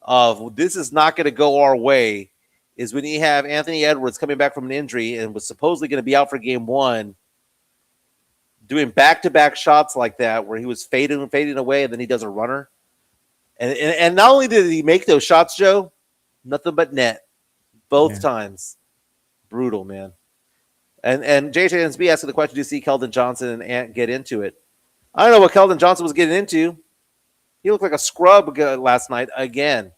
of this is not going to go our way is when you have Anthony Edwards coming back from an injury and was supposedly going to be out for game one, doing back-to-back shots like that where he was fading away, and then he does a runner. And not only did he make those shots, Joe, nothing but net both times. Brutal, man. And JJNSB asking the question, do you see Keldon Johnson and Ant get into it? I don't know what Keldon Johnson was getting into. He looked like a scrub last night again.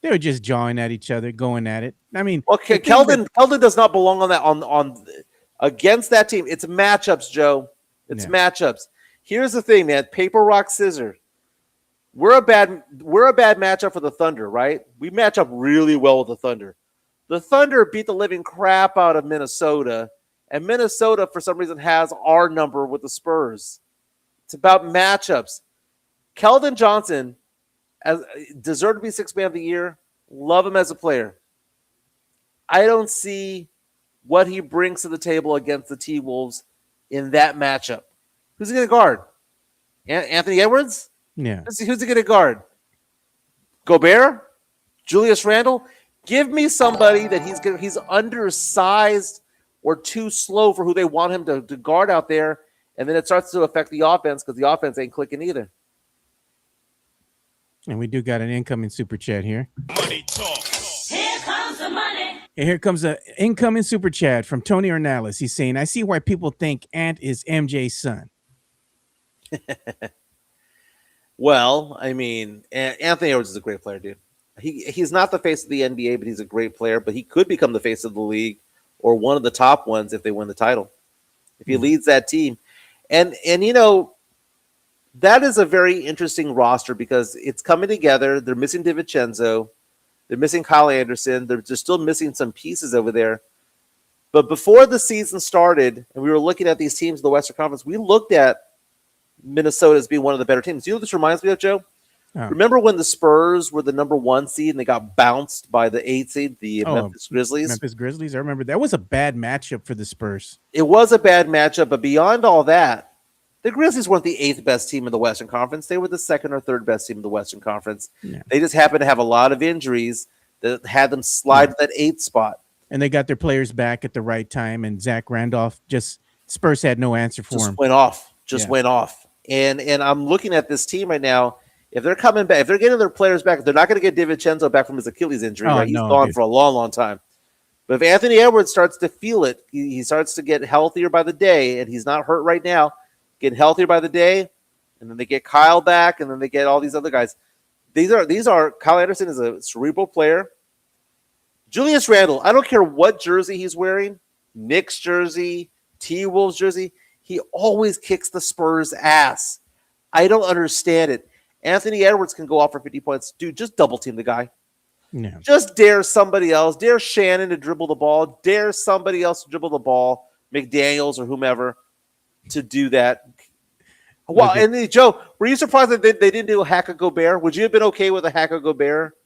they were just jawing at each other, going at it. I mean, Okay, Keldon does not belong on that on against that team. It's matchups, Joe. It's matchups. Here's the thing, man. Paper, rock, scissors. We're a bad matchup for the Thunder, right? We match up really well with the Thunder. The Thunder beat the living crap out of Minnesota, and Minnesota, for some reason, has our number with the Spurs. It's about matchups. Keldon Johnson deserved to be Sixth Man of the Year. Love him as a player. I don't see what he brings to the table against the T-Wolves in that matchup. Who's he going to guard? Anthony Edwards? Yeah. Who's he going to guard? Gobert? Julius Randle? Give me somebody that he's undersized or too slow for who they want him to guard out there, and then it starts to affect the offense because the offense ain't clicking either. And we do got an incoming super chat here. Money talk. Here comes the money. And here comes an incoming super chat from Tony Ornalis. He's saying, I see why people think Ant is MJ's son. Well, I mean, Anthony Edwards is a great player, dude. He's not the face of the NBA, but he's a great player. But he could become the face of the league or one of the top ones if they win the title. If he leads that team. And that is a very interesting roster because it's coming together. They're missing DiVincenzo. They're missing Kyle Anderson. They're still missing some pieces over there. But before the season started and we were looking at these teams in the Western Conference, we looked at Minnesota as being one of the better teams. You know what this reminds me of, Joe? Oh. Remember when the Spurs were the number 1 seed and they got bounced by the 8 seed, the Memphis Grizzlies? Memphis Grizzlies. I remember that was a bad matchup for the Spurs. It was a bad matchup, but beyond all that, the Grizzlies weren't the 8th best team in the Western Conference. They were the 2nd or 3rd best team in the Western Conference. Yeah. They just happened to have a lot of injuries that had them slide to that 8th spot. And they got their players back at the right time, and Zach Randolph Spurs had no answer for him. Went off. Went off. And I'm looking at this team right now. If they're coming back, if they're getting their players back, they're not going to get DiVincenzo back from his Achilles injury. Right? He's gone for a long, long time. But if Anthony Edwards starts to feel it, he starts to get healthier by the day, and he's not hurt right now, getting healthier by the day, and then they get Kyle back, and then they get all these other guys. These are Kyle Anderson is a cerebral player. Julius Randle, I don't care what jersey he's wearing, Knicks jersey, T-Wolves jersey, he always kicks the Spurs' ass. I don't understand it. Anthony Edwards can go off for 50 points. Dude, just double team the guy. No. Just dare somebody else. Dare Shannon to dribble the ball. Dare somebody else to dribble the ball. McDaniels or whomever to do that. Well, and then, Joe, were you surprised that they didn't do a hack of Gobert? Would you have been okay with a hack of Gobert?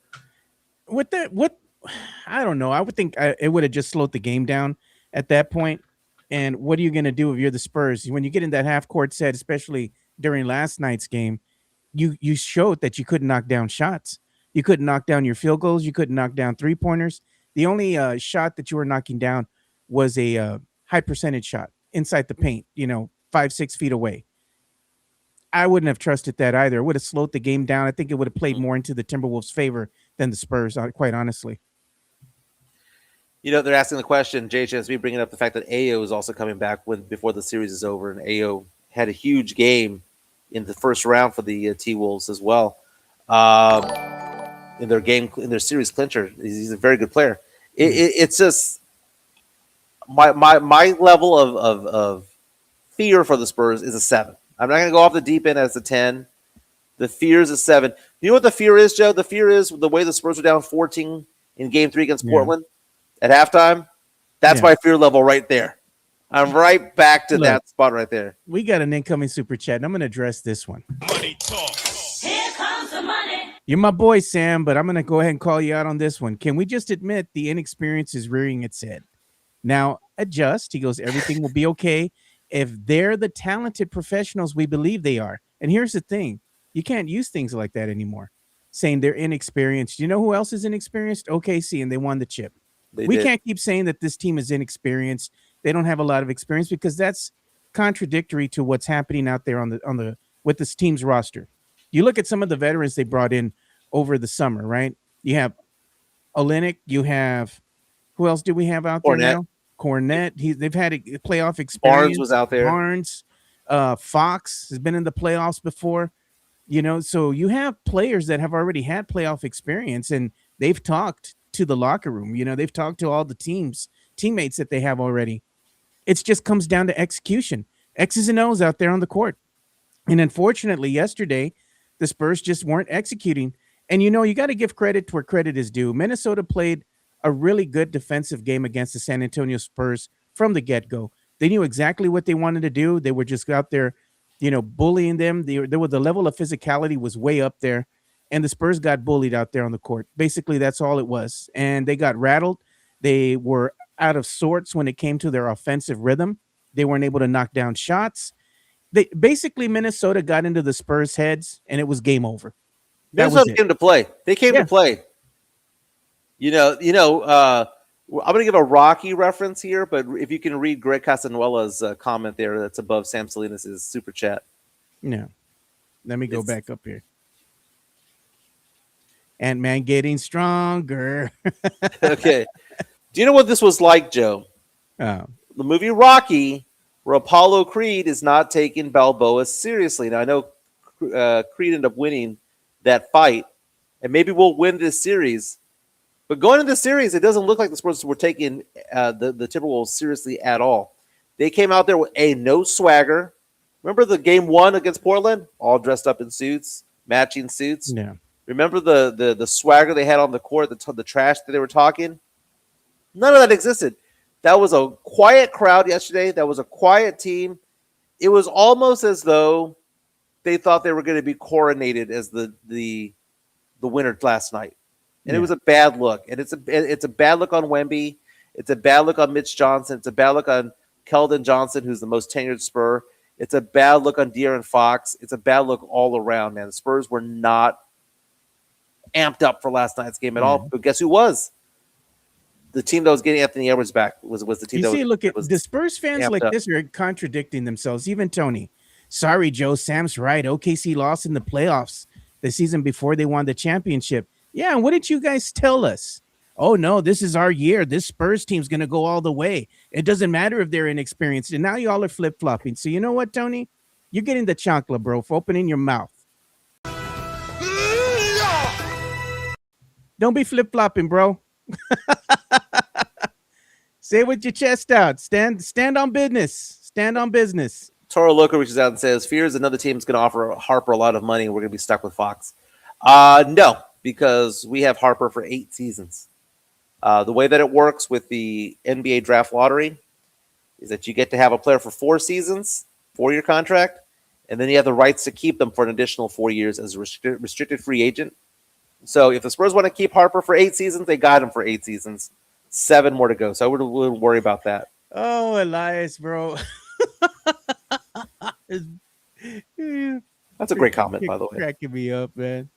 With that, I don't know. I would think it would have just slowed the game down at that point. And what are you going to do if you're the Spurs? When you get in that half-court set, especially during last night's game, you showed that you couldn't knock down shots. You couldn't knock down your field goals. You couldn't knock down three-pointers. The only shot that you were knocking down was a high percentage shot inside the paint, 5, 6 feet away. I wouldn't have trusted that either. It would have slowed the game down. I think it would have played more into the Timberwolves' favor than the Spurs, quite honestly. They're asking the question, JHSB bringing up the fact that AO is also coming back before the series is over, and AO had a huge game in the first round for the T-Wolves as well. In their series clincher, he's a very good player. It's just my level of fear for the Spurs is a 7. I'm not going to go off the deep end as a 10. The fear is a 7. You know what the fear is, Joe? The fear is the way the Spurs were down 14 in Game 3 against Portland at halftime. That's my fear level right there. I'm right back to that spot right there. We got an incoming super chat, and I'm going to address this one. Money talk. Here comes the money. You're my boy, Sam, but I'm going to go ahead and call you out on this one. Can we just admit the inexperience is rearing its head? Now, adjust. He goes, everything will be okay if they're the talented professionals we believe they are. And here's the thing. You can't use things like that anymore, saying they're inexperienced. You know who else is inexperienced? OKC, and they won the chip. We can't keep saying that this team is inexperienced. They don't have a lot of experience, because that's contradictory to what's happening out there with this team's roster. You look at some of the veterans they brought in over the summer, right? You have Olynyk. You have, who else do we have out there now? Cornette. They've had a playoff experience. Barnes was out there. Barnes. Fox has been in the playoffs before. So you have players that have already had playoff experience, and they've talked to the locker room. They've talked to all the teammates that they have already. It just comes down to execution. X's and O's out there on the court. And unfortunately, yesterday, the Spurs just weren't executing. And, you got to give credit where credit is due. Minnesota played a really good defensive game against the San Antonio Spurs from the get-go. They knew exactly what they wanted to do. They were just out there, bullying them. The level of physicality was way up there. And the Spurs got bullied out there on the court. Basically, that's all it was. And they got rattled. They were out of sorts when it came to their offensive rhythm. They weren't able to knock down shots. Minnesota got into the Spurs' heads, and it was game over. Minnesota came to play. They came to play. I'm going to give a Rocky reference here, but if you can read Greg Casanuela's comment there, that's above Sam Salinas' super chat. No. Let me go back up here. Ant-Man getting stronger. Okay. Do you know what this was like, Joe? The movie Rocky, where Apollo Creed is not taking Balboa seriously. Now, I know Creed ended up winning that fight, and maybe we'll win this series. But going into the series, it doesn't look like the Spurs were taking the Timberwolves seriously at all. They came out there with no swagger. Remember the game 1 against Portland? All dressed up in suits, matching suits. Yeah. Remember the swagger they had on the court, the trash that they were talking? None of that existed. That was a quiet crowd yesterday. That was a quiet team. It was almost as though they thought they were going to be coronated as the winner last night. And it was a bad look. And it's a bad look on Wemby. It's a bad look on Mitch Johnson. It's a bad look on Keldon Johnson, who's the most tenured Spur. It's a bad look on De'Aaron Fox. It's a bad look all around, man. The Spurs were not amped up for last night's game at all. But guess who was? The team that was getting Anthony Edwards back was the team. Look at the Spurs fans like this are contradicting themselves. Even Tony. Sorry, Joe. Sam's right. OKC lost in the playoffs the season before they won the championship. Yeah, and what did you guys tell us? Oh, no, this is our year. This Spurs team's going to go all the way. It doesn't matter if they're inexperienced. And now y'all are flip-flopping. So you know what, Tony? You're getting the chancla, bro, for opening your mouth. Don't be flip-flopping, bro. Say it with your chest out. Stand on business. Stand on business. Toro Loco reaches out and says, fears another team's going to offer Harper a lot of money and we're going to be stuck with Fox. No, because we have Harper for 8 seasons. The way that it works with the NBA draft lottery is that you get to have a player for 4 seasons, 4-year contract, and then you have the rights to keep them for an additional 4 years as a restricted free agent. So if the Spurs want to keep Harper for 8 seasons, they got him for 8 seasons. 7 more to go. So I wouldn't worry about that. Oh, Elias, bro. That's a great comment, by the way. Cracking me up, man.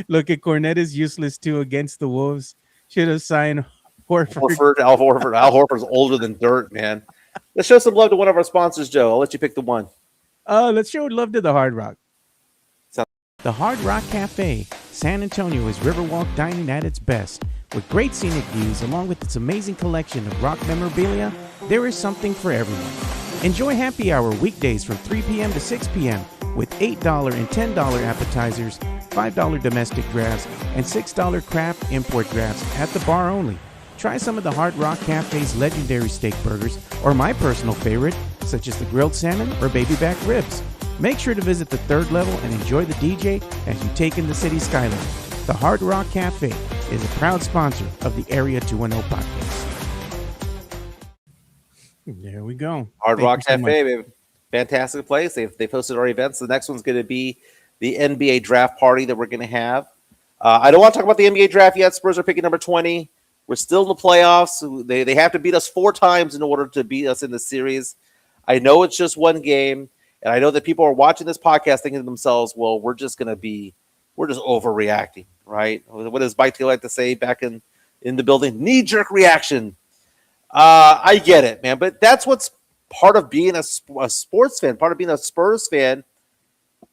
Look at Cornette is useless too against the Wolves. Should have signed Horford. Al Horford's older than dirt, man. Let's show some love to one of our sponsors, Joe. I'll let you pick the one. Let's show love to the Hard Rock. So- The Hard Rock Cafe, San Antonio is Riverwalk dining at its best. With great scenic views, along with its amazing collection of rock memorabilia, there is something for everyone. Enjoy happy hour weekdays from 3 p.m. to 6 p.m. with $8 and $10 appetizers, $5 domestic drafts, and $6 craft import drafts at the bar only. Try some of the Hard Rock Cafe's legendary steak burgers, or my personal favorite, such as the grilled salmon or baby back ribs. Make sure to visit the third level and enjoy the DJ as you take in the city skyline. The Hard Rock Cafe is a proud sponsor of the Area 210 podcast. There we go. Hard Thank Rock you so Cafe, much. baby. Fantastic place. They've hosted our events. The next one's going to be the NBA draft party that we're going to have. I don't want to talk about the NBA draft yet. Spurs are picking number 20. We're still in the playoffs. They have to beat us 4 times in order to beat us in the series. I know it's just one game, and I know that people are watching this podcast thinking to themselves, well, we're just overreacting, right? What does Mike Taylor like to say back in the building? Knee-jerk reaction. I get it, man, but that's what's part of being a sports fan, part of being a Spurs fan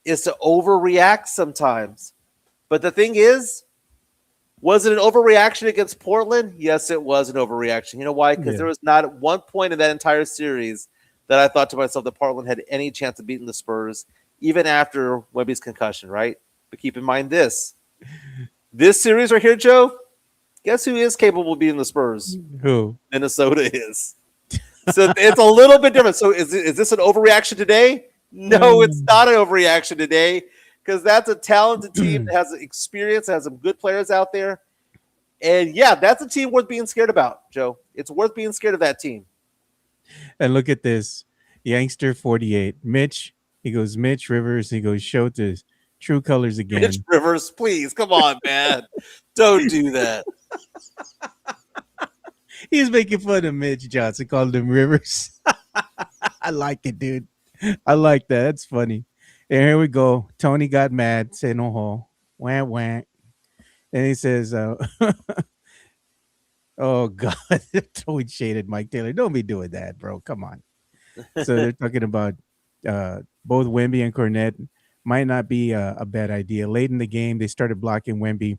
is to overreact sometimes. But the thing is, was it an overreaction against Portland? Yes, it was an overreaction. You know why? Because there was not at one point in that entire series that I thought to myself that Portland had any chance of beating the Spurs, even after Wemby's concussion, right? But keep in mind this series right here, Joe, guess who is capable of beating the Spurs? Who? Minnesota is. So it's a little bit different. So is this an overreaction today? No, it's not an overreaction today because that's a talented team that has experience, has some good players out there. And, yeah, that's a team worth being scared about, Joe. It's worth being scared of that team. And look at this. Youngster 48. Mitch. He goes, Mitch Rivers. He goes, show to true colors again. Mitch Rivers, please. Come on, man. Don't do that. He's making fun of Mitch Johnson, called him Rivers. I like it, dude. I like that. That's funny. And here we go. Tony got mad, said no ho. Wah, wah. And he says, oh, God. Totally shaded Mike Taylor. Don't be doing that, bro. Come on. So they're talking about both Wemby and Cornette. Might not be a bad idea. Late in the game, they started blocking Wemby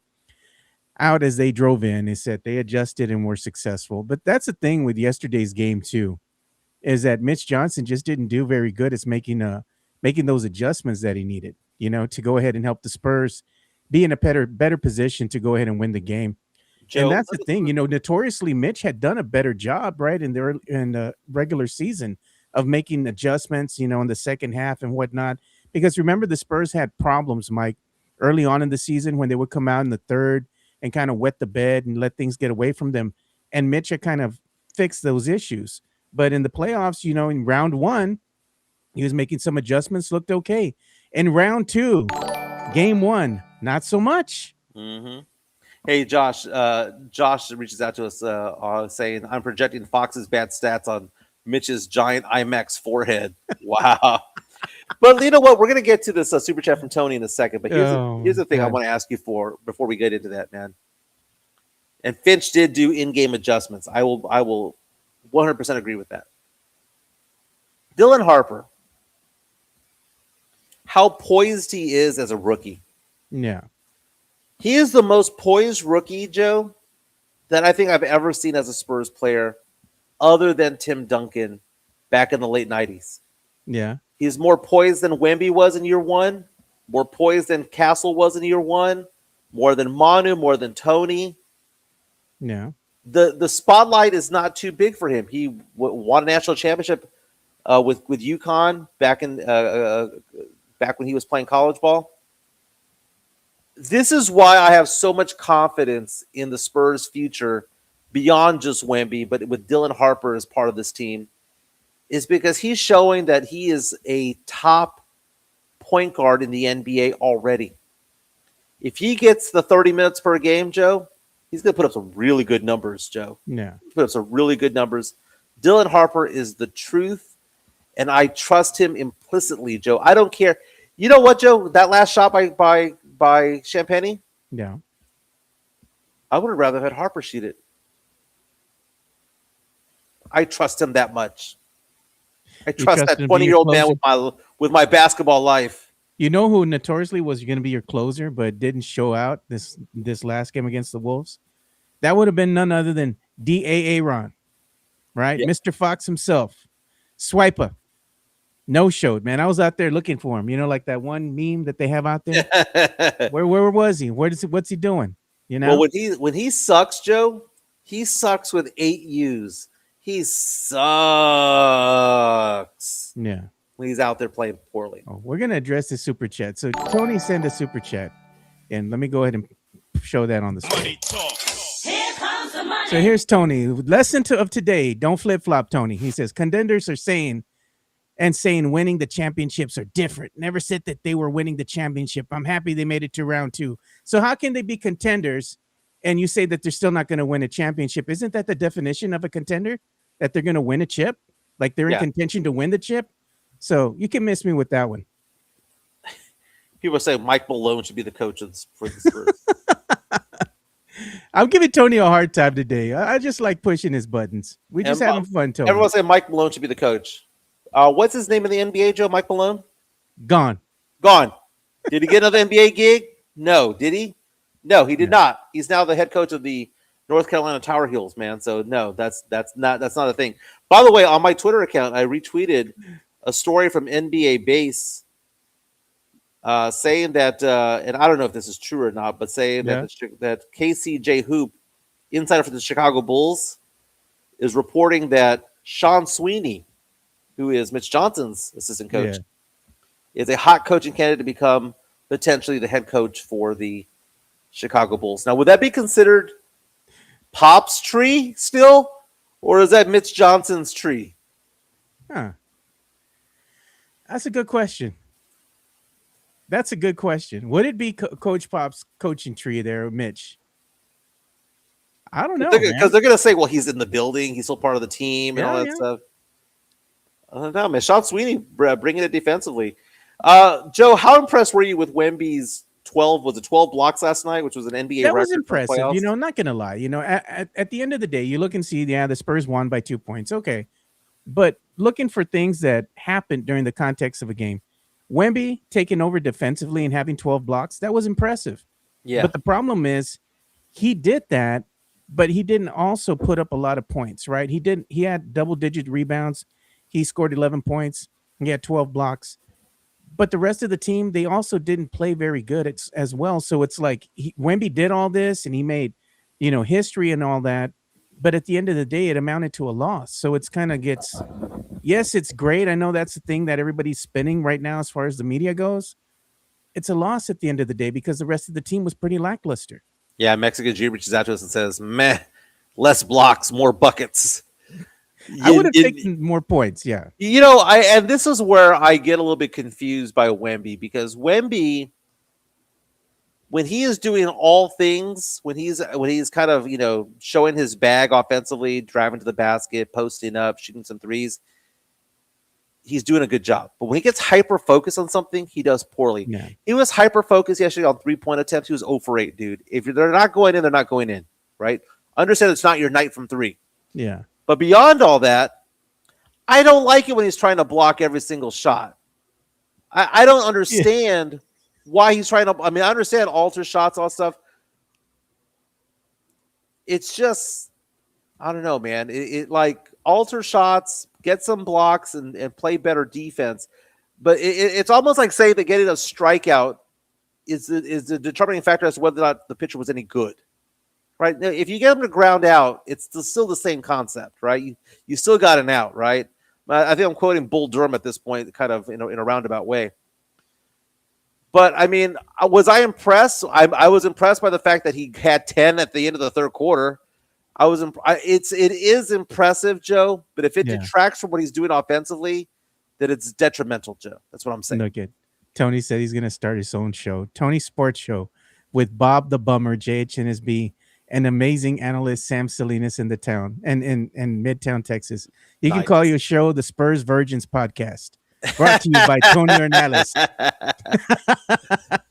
out as they drove in. They said they adjusted and were successful. But that's the thing with yesterday's game, too, is that Mitch Johnson just didn't do very good at making those adjustments that he needed, to go ahead and help the Spurs be in a better position to go ahead and win the game. Joe, and that's the thing, notoriously Mitch had done a better job, right, in the regular season of making adjustments, in the second half and whatnot. Because remember, the Spurs had problems, Mike, early on in the season when they would come out in the third and kind of wet the bed and let things get away from them. And Mitch had kind of fixed those issues. But in the playoffs, in round 1, he was making some adjustments, looked okay. In round 2, game 1, not so much. Mm-hmm. Hey, Josh. Josh reaches out to us saying, I'm projecting Fox's bad stats on Mitch's giant IMAX forehead. Wow. But you know what? We're going to get to this super chat from Tony in a second. But here's the thing I want to ask you for before we get into that, man. And Finch did do in-game adjustments. I will 100% agree with that. Dylan Harper, how poised he is as a rookie. Yeah. He is the most poised rookie, Joe, that I think I've ever seen as a Spurs player other than Tim Duncan back in the late 90s. Yeah. He's more poised than Wemby was in year 1, more poised than Castle was in year 1, more than Manu, more than Tony. Yeah. The spotlight is not too big for him. He won a national championship with UConn back when he was playing college ball. This is why I have so much confidence in the Spurs' future beyond just Wemby, but with Dylan Harper as part of this team, is because he's showing that he is a top point guard in the NBA already. If he gets the 30 minutes per game, Joe, he's going to put up some really good numbers, Joe. Yeah. Put up some really good numbers. Dylan Harper is the truth, and I trust him implicitly, Joe. I don't care. You know what, Joe? That last shot by Champagny, Yeah. I would have rather had Harper shoot it. I trust him that much. I You trust trust that him to be your 20-year-old man closer? with my basketball life. You know who notoriously was going to be your closer, but didn't show out this last game against the Wolves? That would have been none other than D.A. Ron, right? Yeah. Mr. Fox himself. Swiper. No showed, man. I was out there looking for him. You know, like that one meme that they have out there. Where was he? What's he doing? You Well, know? when he sucks, Joe, he sucks with 8 U's. He sucks Yeah. when he's out there playing poorly. Oh, we're gonna address the super chat. So Tony sent a super chat, and let me go ahead and show that on the screen. Money talk. Here comes the money. So here's Tony. Lesson of today: don't flip flop, Tony. He says contenders are saying winning the championships are different. Never said that they were winning the championship. I'm happy they made it to round 2. So how can they be contenders and you say that they're still not going to win a championship? Isn't that the definition of a contender? That they're going to win a chip? Like they're in contention to win the chip? So you can miss me with that one. People say Mike Malone should be the coach for the Spurs. I'm giving Tony a hard time today. I just like pushing his buttons. We just having fun, Tony. Everyone say Mike Malone should be the coach. What's his name in the NBA, Joe? Mike Malone? Gone. Did he get another NBA gig? No. Did he? No, he did not. He's now the head coach of the North Carolina Tar Heels, man. So no, that's not a thing. By the way, on my Twitter account, I retweeted a story from NBA Base saying that, and I don't know if this is true or not, but saying that KCJ Hoop, insider for the Chicago Bulls, is reporting that Sean Sweeney, who is Mitch Johnson's assistant coach, is a hot coaching candidate to become potentially the head coach for the Chicago Bulls. Now, would that be considered Pop's tree still, or is that Mitch Johnson's tree? Huh. That's a good question. Would it be Coach Pop's coaching tree there, Mitch? I don't know. Because they're going to say, well, he's in the building. He's still part of the team and all that stuff. I don't know, man. Sean Sweeney bringing it defensively. Joe, how impressed were you with Wemby's 12 blocks last night, which was an NBA record? That was impressive. You know, I'm not going to lie. You know, at the end of the day, you look and see, the Spurs won by 2 points. Okay. But looking for things that happened during the context of a game, Wemby taking over defensively and having 12 blocks, that was impressive. Yeah. But the problem is he did that, but he didn't also put up a lot of points, right? He had double-digit rebounds. He scored 11 points. He had 12 blocks. But the rest of the team, they also didn't play very good as well. So it's like Wemby did all this and he made, history and all that. But at the end of the day, it amounted to a loss. So it's kind of gets, yes, it's great. I know that's the thing that everybody's spinning right now as far as the media goes. It's a loss at the end of the day because the rest of the team was pretty lackluster. Yeah, Mexican G reaches out to us and says, meh, less blocks, more buckets. I would have taken more points, yeah. And this is where I get a little bit confused by Wemby, because Wemby, when he is doing all things, when he's kind of, showing his bag offensively, driving to the basket, posting up, shooting some threes, he's doing a good job. But when he gets hyper-focused on something, he does poorly. Yeah. He was hyper-focused yesterday on three-point attempts. He was 0 for 8, dude. If they're not going in, they're not going in, right? Understand it's not your night from 3. Yeah. But beyond all that, I don't like it when he's trying to block every single shot. I don't understand why he's trying to. I mean, I understand alter shots, all stuff. It's just, I don't know, man. It like alter shots, get some blocks, and play better defense. But it's almost like saying that getting a strikeout is the determining factor as to whether or not the pitcher was any good. Right? If you get them to ground out, it's still the same concept, right? You still got an out, right? I think I'm quoting Bull Durham at this point, kind of in a roundabout way. But I mean, was I impressed? I was impressed by the fact that he had 10 at the end of the third quarter. It is impressive, Joe. But if it detracts from what he's doing offensively, then it's detrimental, Joe. That's what I'm saying. Look at Tony said he's going to start his own show, Tony Sports Show, with Bob the Bummer, JHNSB. An amazing analyst, Sam Salinas, in the town and in Midtown, Texas. You can call your show the Spurs Virgins Podcast, brought to you by Tony Ornelas.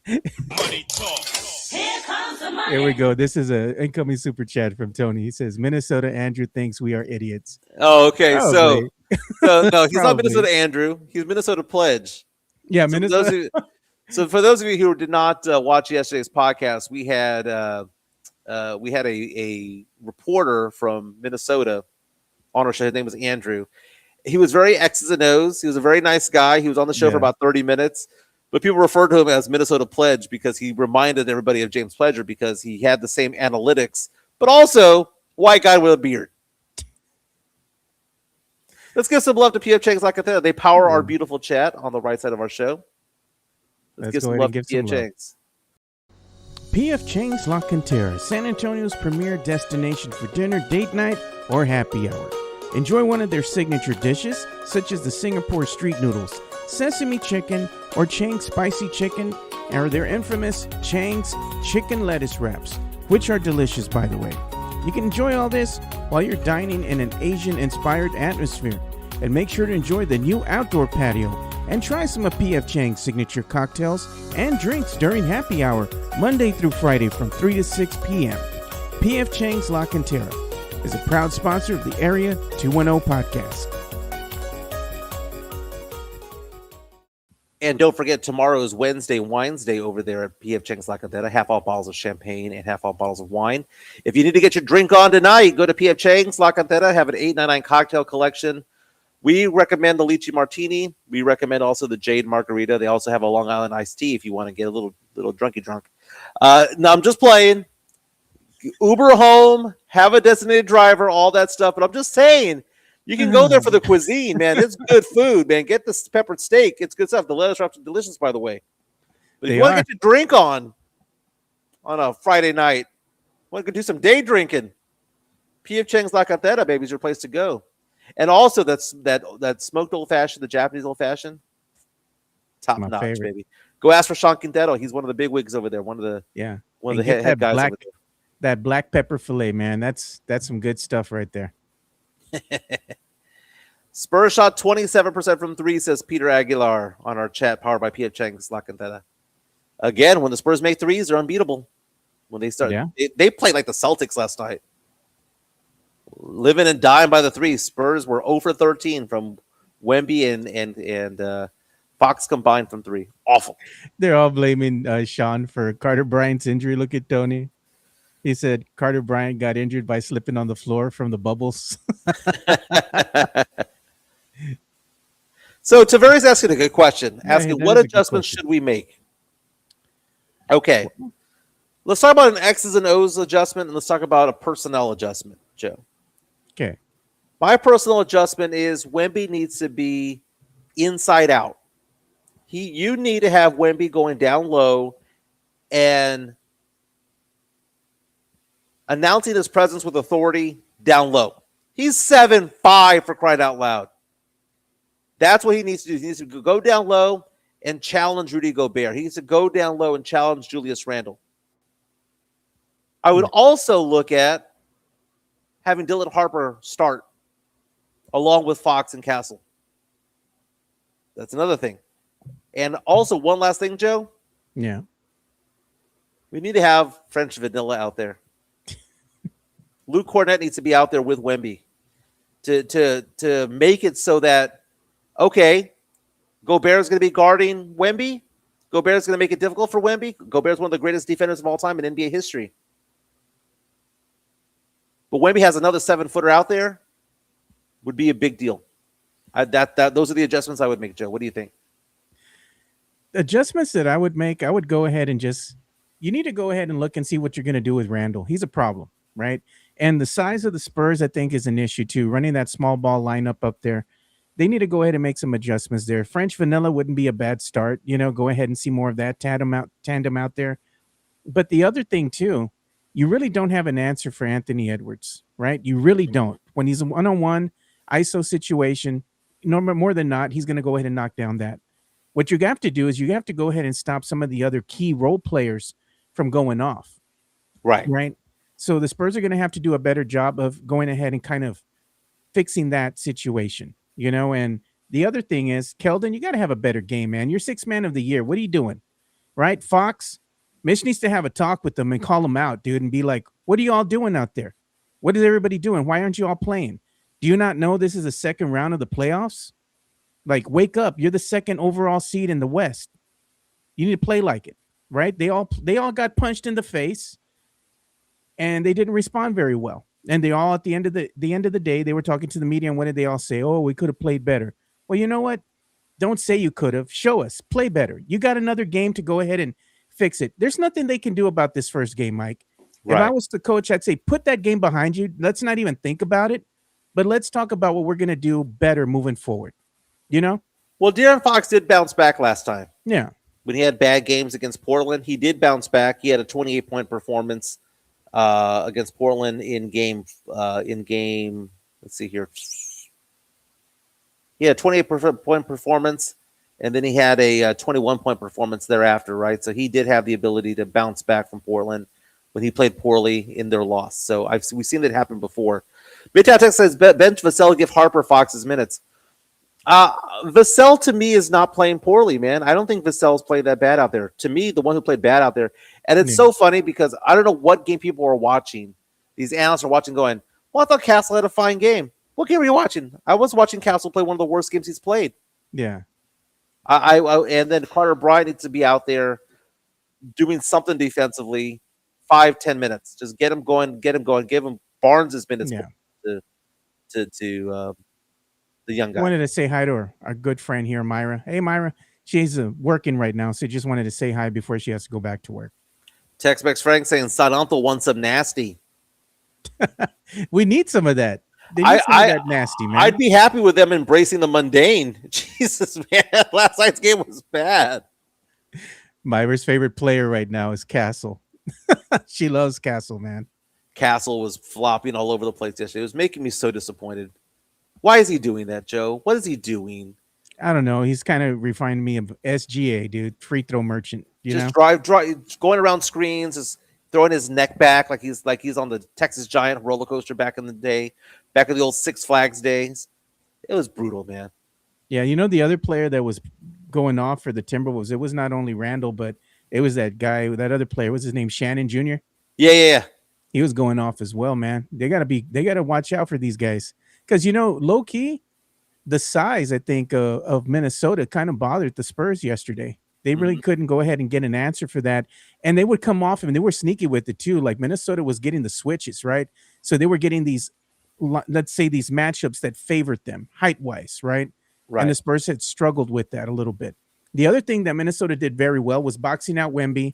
Money talk. Here comes money. Here we go. This is a incoming super chat from Tony. He says, Minnesota Andrew thinks we are idiots. Oh, okay. Probably. So no, he's not Probably. Minnesota Andrew. He's Minnesota Pledge. Yeah, So for Minnesota. for those of you who did not watch yesterday's podcast, we had a reporter from Minnesota on our show. His name was Andrew. He was very X's and O's. He was a very nice guy. He was on the show for about 30 minutes, but people referred to him as Minnesota Pledge because he reminded everybody of James Pledger because he had the same analytics, but also white guy with a beard. Let's give some love to PF Chang's like I said. They power our beautiful chat on the right side of our show. Let's give some love to PF Chang's. PF Chang's La Cantera, San Antonio's premier destination for dinner, date night, or happy hour. Enjoy one of their signature dishes, such as the Singapore street noodles, sesame chicken, or Chang's spicy chicken, or their infamous Chang's chicken lettuce wraps, which are delicious, by the way. You can enjoy all this while you're dining in an Asian-inspired atmosphere. And make sure to enjoy the new outdoor patio and try some of PF Chang's signature cocktails and drinks during happy hour, Monday through Friday from 3 to 6 p.m. PF Chang's La Cantera is a proud sponsor of the Area 210 podcast. And don't forget, tomorrow is Wednesday Wines Day over there at PF Chang's La Cantera. Half off bottles of champagne and half off bottles of wine. If you need to get your drink on tonight, go to PF Chang's La Cantera. Have an $8.99 cocktail collection. We recommend the Lychee Martini. We recommend also the Jade Margarita. They also have a Long Island iced tea if you want to get a little drunky drunk. No, I'm just playing. Uber home, have a designated driver, all that stuff. But I'm just saying, you can go there for the cuisine, man. It's good food, man. Get the peppered steak. It's good stuff. The lettuce wraps are delicious, by the way. But if you want to get your drink on a Friday night, want to do some day drinking, PF Chang's La Cantera, baby, is your place to go. And also that smoked old fashioned, the Japanese old fashioned, top notch, baby. Go ask for Sean Quintero. He's one of the big wigs over there. One of the head guys over there. That black pepper fillet, man. That's some good stuff right there. Spurs shot 27% from three, says Peter Aguilar on our chat, powered by PF Chang's La Cantera. Again, when the Spurs make threes, they're unbeatable. When they start, they played like the Celtics last night. Living and dying by the three. Spurs were 0 for 13 from Wemby and Fox combined from three. Awful. They're all blaming Sean for Carter Bryant's injury. Look at Tony. He said Carter Bryant got injured by slipping on the floor from the bubbles. So Taveri's asking a good question. Asking what adjustments should we make? Okay. Let's talk about an X's and O's adjustment, and let's talk about a personnel adjustment, Joe. Okay. My personal adjustment is Wemby needs to be inside out. You need to have Wemby going down low and announcing his presence with authority down low. He's 7'5" for crying out loud. That's what he needs to do. He needs to go down low and challenge Rudy Gobert. He needs to go down low and challenge Julius Randle. I would also look at having Dylan Harper start along with Fox and Castle. That's another thing. And also one last thing, Joe. Yeah. We need to have French Vanilla out there. Luke Cornett needs to be out there with Wemby to make it so that, okay, Gobert is going to be guarding Wemby. Gobert is going to make it difficult for Wemby. Gobert is one of the greatest defenders of all time in NBA history. But Wemby has another 7-footer out there, would be a big deal. Those are the adjustments I would make, Joe. What do you think? Adjustments that I would make, I would go ahead and you need to go ahead and look and see what you're going to do with Randall. He's a problem, right? And the size of the Spurs, I think, is an issue too. Running that small ball lineup up there, they need to go ahead and make some adjustments there. French Vanilla wouldn't be a bad start. Go ahead and see more of that tandem out there. But the other thing too, you really don't have an answer for Anthony Edwards, right? You really don't. When he's a one-on-one ISO situation, more than not, he's going to go ahead and knock down that. What you have to do is you have to go ahead and stop some of the other key role players from going off. Right. So the Spurs are going to have to do a better job of going ahead and kind of fixing that situation, and the other thing is, Keldon, you got to have a better game, man. You're 6th man of the year. What are you doing? Right? Fox, Mitch needs to have a talk with them and call them out, dude, and be like, "What are you all doing out there? What is everybody doing? Why aren't you all playing? Do you not know this is the second round of the playoffs? Like, wake up! You're the second overall seed in the West. You need to play like it, right? They all got punched in the face, and they didn't respond very well. And they all at the end of the day, they were talking to the media, and what did they all say? Oh, we could have played better. Well, you know what? Don't say you could have. Show us. Play better. You got another game to go ahead and fix it. There's nothing they can do about this first game, Mike. If I Right. was the coach, I'd say put that game behind you. Let's not even think about it. But let's talk about what we're gonna do better moving forward. You know? Well, De'Aaron Fox did bounce back last time Yeah. when he had bad games against Portland. He did bounce back. He had a 28-point performance against Portland in game. Let's see here. He had a 28-point performance, and then he had a 21-point performance thereafter, right? So he did have the ability to bounce back from Portland when he played poorly in their loss. So we've seen that happen before. Midtown Tech says bench Vassell, give Harper Fox's minutes. Vassell to me is not playing poorly, man. I don't think Vassell's played that bad out there. To me, the one who played bad out there, and it's so funny because I don't know what game people are watching. These analysts are watching, going, "Well, I thought Castle had a fine game." What game were you watching? I was watching Castle play one of the worst games he's played. Yeah. And then Carter Bryant needs to be out there doing something defensively, 5-10 minutes. Just get him going. Give him Barnes' minutes Yeah. to the young guy. Wanted to say hi to our good friend here, Myra. Hey, Myra. She's working right now, so just wanted to say hi before she has to go back to work. Tex-Mex Frank saying Sananto wants some nasty. We need some of that. They need some of that nasty, man. I'd be happy with them embracing the mundane. Jesus, man. Last night's game was bad. Myra's favorite player right now is Castle. She loves Castle, man. Castle was flopping all over the place yesterday. It was making me so disappointed. Why is he doing that, Joe? What is he doing? I don't know. He's kind of refined me of SGA, dude. Free throw merchant. You know? Drive, going around screens, is throwing his neck back like he's on the Texas Giant roller coaster back in the day, back in the old Six Flags days. It was brutal, man. Yeah, you know the other player that was going off for the Timberwolves. It was not only Randall, but it was that guy, that other player. What's his name? Shannon Jr. Yeah. He was going off as well, man. They gotta watch out for these guys because low key, the size I think of Minnesota kind of bothered the Spurs yesterday. They really couldn't go ahead and get an answer for that, and they would come off and they were sneaky with it too. Like Minnesota was getting the switches right, so they were getting these, let's say, these matchups that favored them height wise, right? And the Spurs had struggled with that a little bit. The other thing that Minnesota did very well was boxing out Wemby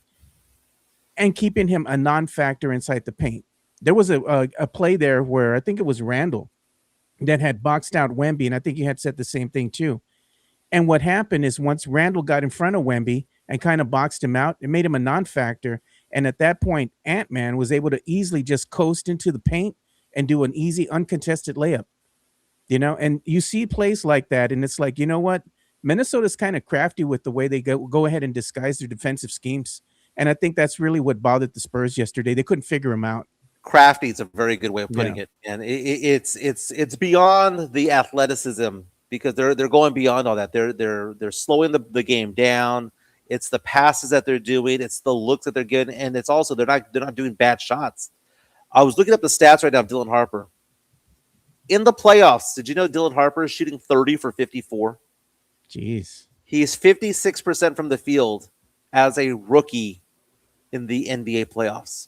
and keeping him a non-factor inside the paint. There was a play there where I think it was Randall that had boxed out Wemby, and I think you had said the same thing too. And what happened is once Randall got in front of Wemby and kind of boxed him out, it made him a non-factor. And at that point, Ant-Man was able to easily just coast into the paint and do an easy, uncontested layup. And you see plays like that, and it's like, you know what? Minnesota's kind of crafty with the way they go ahead and disguise their defensive schemes. And I think that's really what bothered the Spurs yesterday. They couldn't figure him out. Crafty is a very good way of putting it, and it's beyond the athleticism because they're going beyond all that. They're slowing the game down. It's the passes that they're doing. It's the looks that they're getting, and it's also they're not doing bad shots. I was looking up the stats right now of Dylan Harper. In the playoffs, did you know Dylan Harper is shooting 30 for 54? Jeez. He's 56% from the field as a rookie in the NBA playoffs.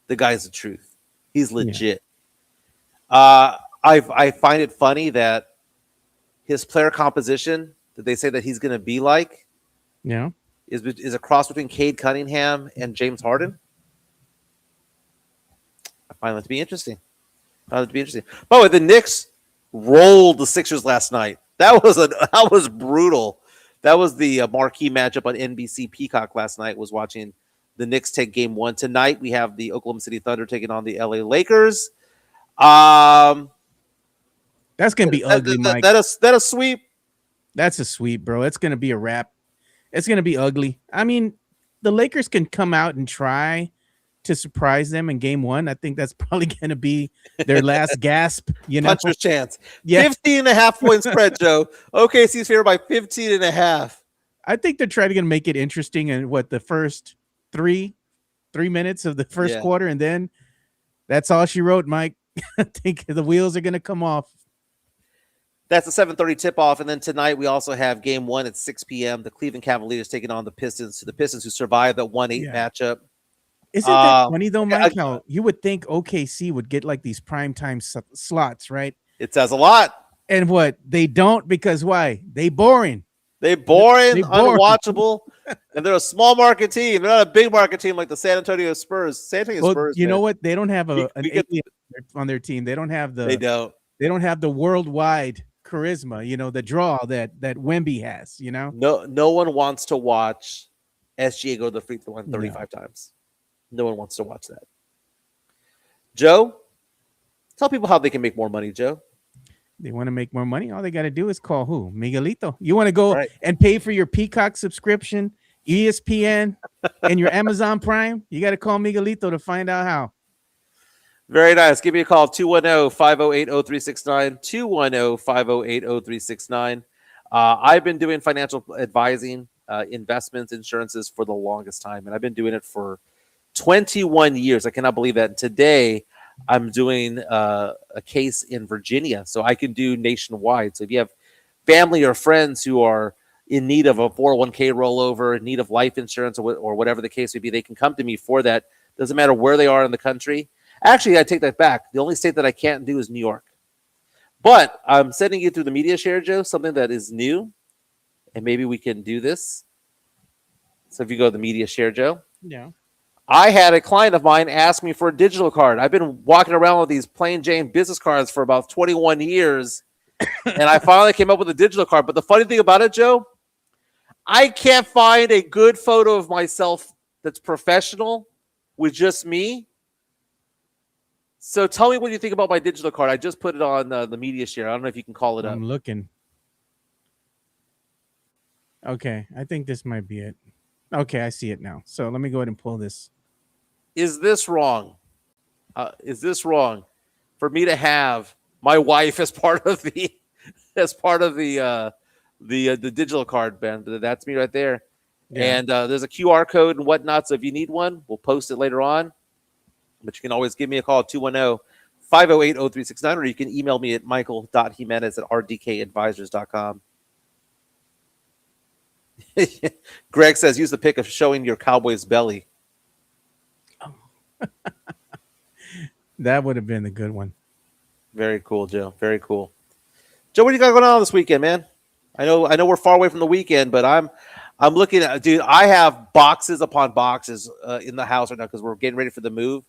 The guy's the truth. He's legit. Yeah. I find it funny that his player composition that they say that he's going to be like is a cross between Cade Cunningham and James Harden. I find that to be interesting. By the way, the Knicks rolled the Sixers last night. That was brutal. That was the marquee matchup on NBC Peacock last night. Was watching the Knicks take game one. Tonight we have the Oklahoma City Thunder taking on the LA Lakers. That's gonna be ugly, Mike. That a sweep. That's a sweep, bro. It's gonna be a wrap. It's gonna be ugly. I mean, the Lakers can come out and try to surprise them in game one. I think that's probably going to be their last gasp. Puncher's chance. 15.5 point spread, Joe. OKC's favored by 15.5. I think they're trying to make it interesting in what the first three minutes of the first Yeah. quarter, and then that's all she wrote, Mike. I think the wheels are going to come off. That's a 7:30 tip-off, and then tonight we also have Game 1 at 6 p.m. The Cleveland Cavaliers taking on the Pistons. The Pistons who survived that 1-8 matchup. Isn't that funny though, Mike? How you would think OKC would get like these primetime slots, right? It says a lot. And what they don't, because why? They boring. They boring, unwatchable, and they're a small market team. They're not a big market team like the San Antonio Spurs. San Antonio Spurs. You know what? They don't have an alien on their team. They don't have the. They don't. They don't have the worldwide charisma. You know, the draw that Wemby has. You know. No one wants to watch SGA go to the free throw line 35 times. No one wants to watch that. Joe, tell people how they can make more money, Joe. They want to make more money. All they got to do is call who? Miguelito. You want to go and pay for your Peacock subscription, ESPN, and your Amazon Prime? You got to call Miguelito to find out how. Very nice. Give me a call, 210-508-0369, 210-508-0369. I've been doing financial advising, investments, insurances for the longest time, and I've been doing it for 21 years. I cannot believe that. And today, I'm doing a case in Virginia, so I can do nationwide. So if you have family or friends who are in need of a 401k rollover, in need of life insurance, or whatever the case may be, they can come to me for that. Doesn't matter where they are in the country. Actually, I take that back. The only state that I can't do is New York. But I'm sending you through the media share, Joe, something that is new, and maybe we can do this. So if you go to the media share, Joe. Yeah. I had a client of mine ask me for a digital card. I've been walking around with these plain Jane business cards for about 21 years, and I finally came up with a digital card. But the funny thing about it, Joe, I can't find a good photo of myself that's professional with just me. So tell me what you think about my digital card. I just put it on the media share. I don't know if you can call it up. I'm looking. Okay, I think this might be it. Okay, I see it now. So let me go ahead and pull this. Is this wrong? Is this wrong for me to have my wife as part of the digital card, Ben? That's me right there. Yeah. And there's a QR code and whatnot. So if you need one, we'll post it later on. But you can always give me a call at 210-508-0369, or you can email me at michael.jimenez@rdkadvisors.com. Greg says, use the pic of showing your Cowboys belly. That would have been a good one. Very cool, Joe. Very cool. Joe, what do you got going on this weekend, man? I know we're far away from the weekend, but I'm looking at, dude, I have boxes upon boxes in the house right now because we're getting ready for the move.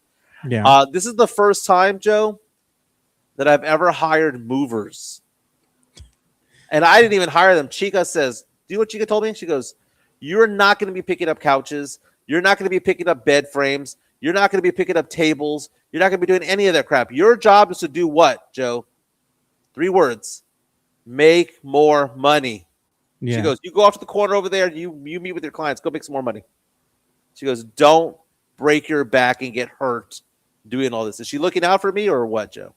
Yeah. This is the first time, Joe, that I've ever hired movers. And I didn't even hire them. Chica says, do you know what Chica told me? She goes, you're not going to be picking up couches. You're not going to be picking up bed frames. You're not going to be picking up tables. You're not going to be doing any of that crap. Your job is to do what, Joe? 3 words. Make more money. Yeah. She goes, you go off to the corner over there. You meet with your clients. Go make some more money. She goes, don't break your back and get hurt doing all this. Is she looking out for me or what, Joe?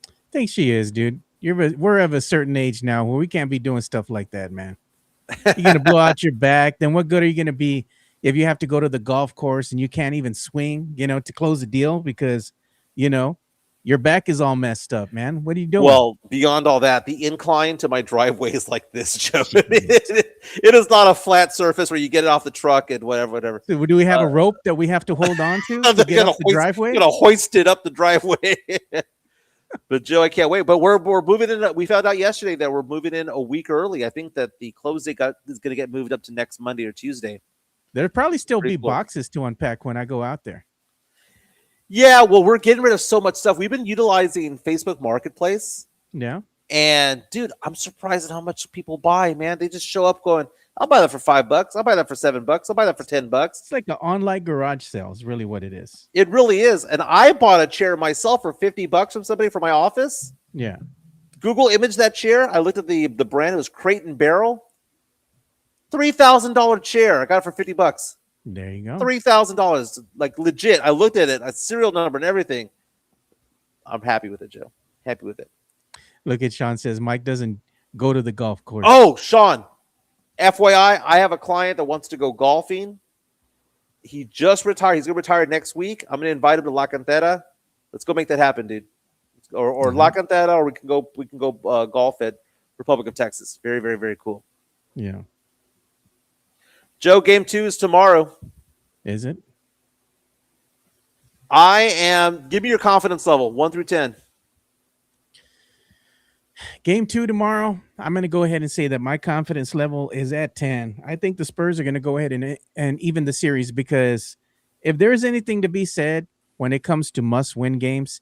I think she is, dude. We're of a certain age now where we can't be doing stuff like that, man. You're going to blow out your back. Then what good are you going to be if you have to go to the golf course and you can't even swing, to close a deal because, your back is all messed up, man. What are you doing? Well, beyond all that, the incline to my driveway is like this, Joe. It is not a flat surface where you get it off the truck and whatever. So do we have a rope that we have to hold on to get up the driveway? You're going to hoist it up the driveway. But, Joe, I can't wait. But we're moving in. We found out yesterday that we're moving in a week early. I think that the close date is going to get moved up to next Monday or Tuesday. There'll probably still be boxes to unpack when I go out there. Yeah, well, we're getting rid of so much stuff. We've been utilizing Facebook Marketplace. Yeah. And, dude, I'm surprised at how much people buy, man. They just show up going, I'll buy that for $5. I'll buy that for $7. I'll buy that for $10. It's like an online garage sale is really what it is. It really is. And I bought a chair myself for $50 from somebody for my office. Yeah. Google imaged that chair. I looked at the brand. It was Crate and Barrel. $3,000 chair. I got it for $50. There you go. $3,000. Like legit. I looked at it, a serial number and everything. I'm happy with it, Joe. Happy with it. Look at Sean says Mike doesn't go to the golf course. Oh, Sean. FYI, I have a client that wants to go golfing. He just retired. He's going to retire next week. I'm going to invite him to La Cantera. Let's go make that happen, dude. Or La Cantera, or we can go golf at Republic of Texas. Very, very, very cool. Yeah. Joe, game 2 is tomorrow. Is it? Give me your confidence level, 1 through 10. Game 2 tomorrow. I'm going to go ahead and say that my confidence level is at 10. I think the Spurs are going to go ahead and even the series, because if there is anything to be said when it comes to must-win games,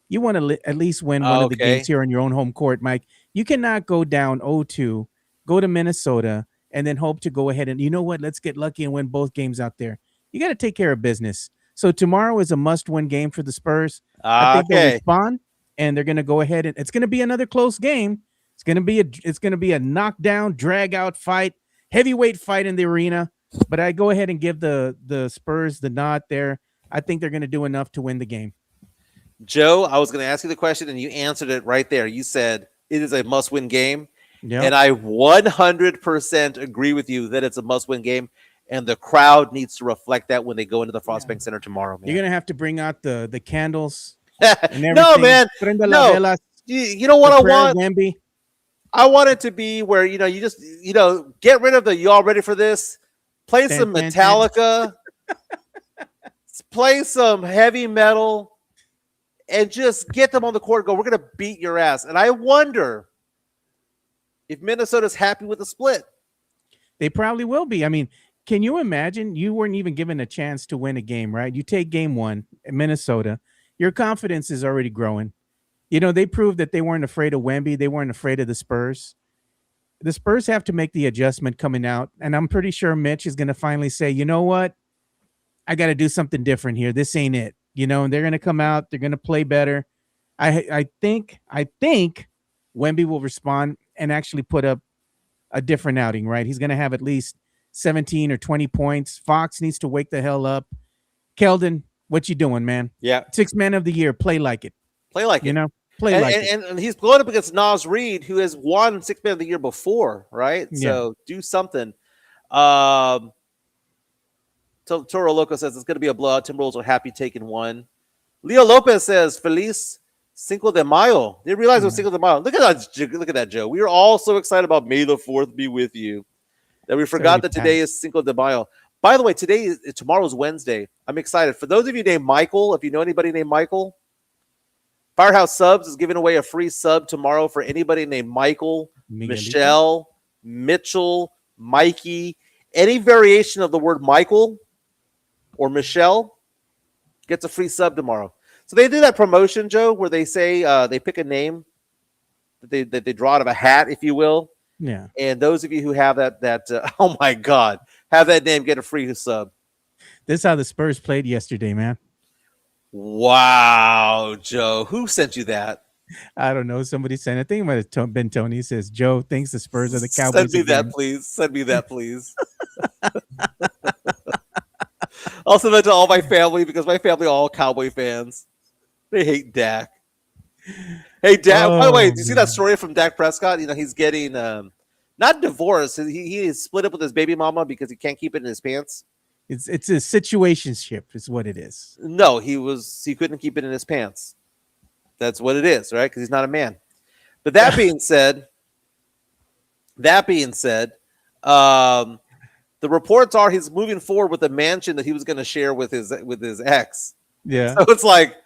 you want to at least win one of the games here on your own home court, Mike. You cannot go down 0-2, go to Minnesota, and then hope to go ahead and, you know what, let's get lucky and win both games out there. You got to take care of business. So tomorrow is a must-win game for the Spurs. I think they'll respond, and they're going to go ahead, and it's going to be another close game. It's going to be a knockdown, drag-out fight, heavyweight fight in the arena. But I go ahead and give the Spurs the nod there. I think they're going to do enough to win the game. Joe, I was going to ask you the question, and you answered it right there. You said it is a must-win game, Yeah. and I 100% agree with you that it's a must-win game, and the crowd needs to reflect that when they go into the Frostbank Center tomorrow. Man. You're going to have to bring out the candles and everything. No, man. Prenda No. las velas, You know what I want? Wemby. I want it to be where, you just, get rid of the "y'all ready for this"? Play some Metallica, play some heavy metal, and just get them on the court and go, we're going to beat your ass. And I wonder if Minnesota's happy with the split. They probably will be. I mean, can you imagine? You weren't even given a chance to win a game, right? You take game 1 in Minnesota. Your confidence is already growing. They proved that they weren't afraid of Wemby. They weren't afraid of the Spurs. The Spurs have to make the adjustment coming out. And I'm pretty sure Mitch is going to finally say, you know what? I got to do something different here. This ain't it. And they're going to come out. They're going to play better. I think Wemby will respond and actually put up a different outing, right? He's going to have at least 17 or 20 points. Fox needs to wake the hell up. Keldon, what you doing, man? Yeah. 6th man of the year. Play like it. Play like it. Play like it. And he's going up against Nas Reed, who has won 6th man of the year before, right? Yeah. So do something. Toro Loco says it's going to be a blowout. Timberwolves are happy taking 1. Leo Lopez says, Feliz Cinco de Mayo. They realize it was Cinco de Mayo. Look at that, Joe. We are all so excited about May the 4th be with you that we forgot that today is Cinco de Mayo. By the way, tomorrow's Wednesday. I'm excited. For those of you named Michael, if you know anybody named Michael, Firehouse Subs is giving away a free sub tomorrow for anybody named Michael, Michelle, Mitchell, Mikey. Any variation of the word Michael or Michelle gets a free sub tomorrow. So they do that promotion, Joe, where they say they pick a name that they draw out of a hat, if you will. Yeah. And those of you who have that oh my God, have that name get a free sub. This is how the Spurs played yesterday, man. Wow, Joe. Who sent you that? I don't know. Somebody sent it. I think it might have been Tony. He says, Joe thinks the Spurs are the Cowboys. Send me that, please. Send me that, please. I'll send that to all my family because my family are all Cowboy fans. They hate Dak. Hey, Dak. By the way, did you see that story from Dak Prescott? He's getting not divorced. He is split up with his baby mama because he can't keep it in his pants. It's a situationship is what it is. No, he couldn't keep it in his pants. That's what it is, right? Because he's not a man. But that being said, the reports are he's moving forward with a mansion that he was going to share with his ex. Yeah. So it's like,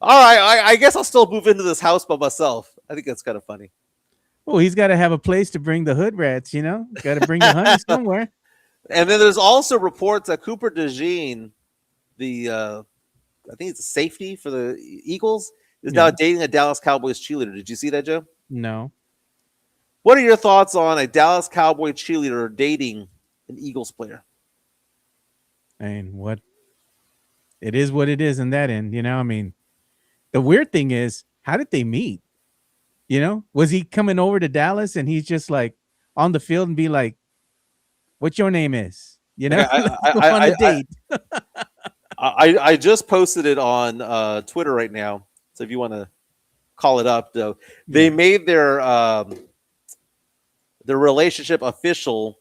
all right, I guess I'll still move into this house by myself. I think that's kind of funny. Well, he's got to have a place to bring the hood rats, Got to bring the honey somewhere. And then there's also reports that Cooper DeJean, I think it's a safety for the Eagles, is now dating a Dallas Cowboys cheerleader. Did you see that, Joe? No. What are your thoughts on a Dallas Cowboy cheerleader dating an Eagles player? And what it is in that end, I mean, the weird thing is, how did they meet? Was he coming over to Dallas and he's just like on the field and be like, what your name is? On a date. I just posted it on Twitter right now. So if you want to call it up, though, they made their relationship official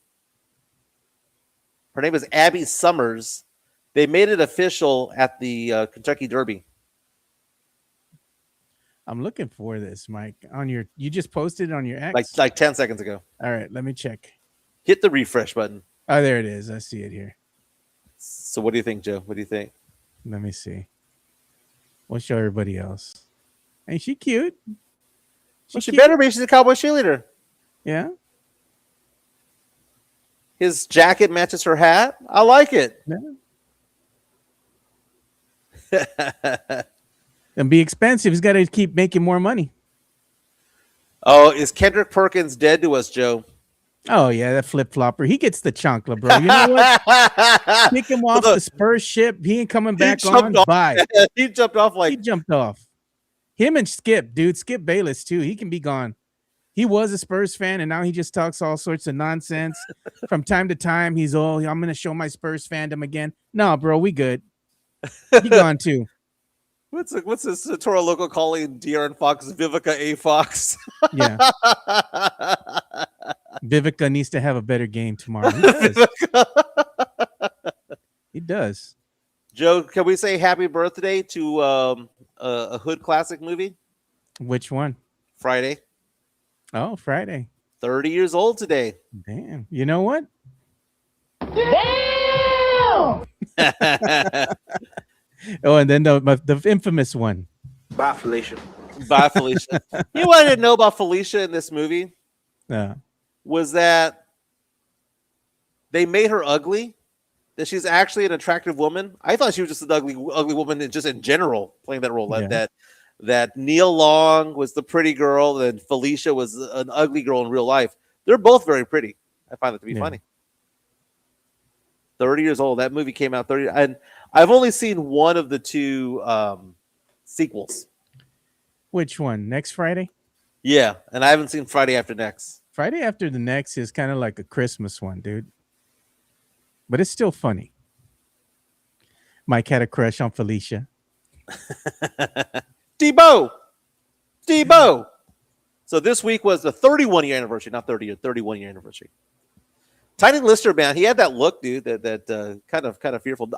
Her name is Abby Summers. They made it official at the Kentucky Derby. I'm looking for this, Mike. You just posted it on your X? Like 10 seconds ago. All right, let me check. Hit the refresh button. Oh, there it is. I see it here. So what do you think, Joe? What do you think? Let me see. We'll show everybody else. Ain't she cute? She better be. She's a Cowboy cheerleader. Yeah. His jacket matches her hat. I like it. Yeah. And be expensive. He's got to keep making more money. Oh, is Kendrick Perkins dead to us, Joe? Oh, yeah, that flip-flopper. He gets the chancla, bro. You know what? Kick him off the Spurs ship. He ain't coming back on. Bye. He jumped off He jumped off. Him and Skip, dude. Skip Bayless, too. He can be gone. He was a Spurs fan, and now he just talks all sorts of nonsense. From time to time, I'm going to show my Spurs fandom again. No, bro, we good. He gone, too. What's this Toro Loco calling De'Aaron Fox Vivica A. Fox? Yeah. Vivica needs to have a better game tomorrow. He does. He does. Joe, can we say happy birthday to a hood classic movie? Which one? Friday. Oh, Friday. 30 years old today. Damn. You know what? Damn! Oh, and then the infamous one. Bye, Felicia. Bye, Felicia. You know what I didn't know about Felicia in this movie? Was that they made her ugly, that she's actually an attractive woman. I thought she was just an ugly woman just in general playing that role. Yeah. That Neil Long was the pretty girl and Felicia was an ugly girl in real life. They're both very pretty. I find it to be funny. 30 years old. That movie came out 30. And I've only seen one of the two sequels. Which one? Next Friday? Yeah. And I haven't seen Friday After Next. Friday After the Next is kind of like a Christmas one, dude. But it's still funny. Mike had a crush on Felicia. Debo. So this week was the 31-year anniversary, not 30 year, 31-year anniversary. Tiny Lister, man, he had that look, dude. That kind of fearful.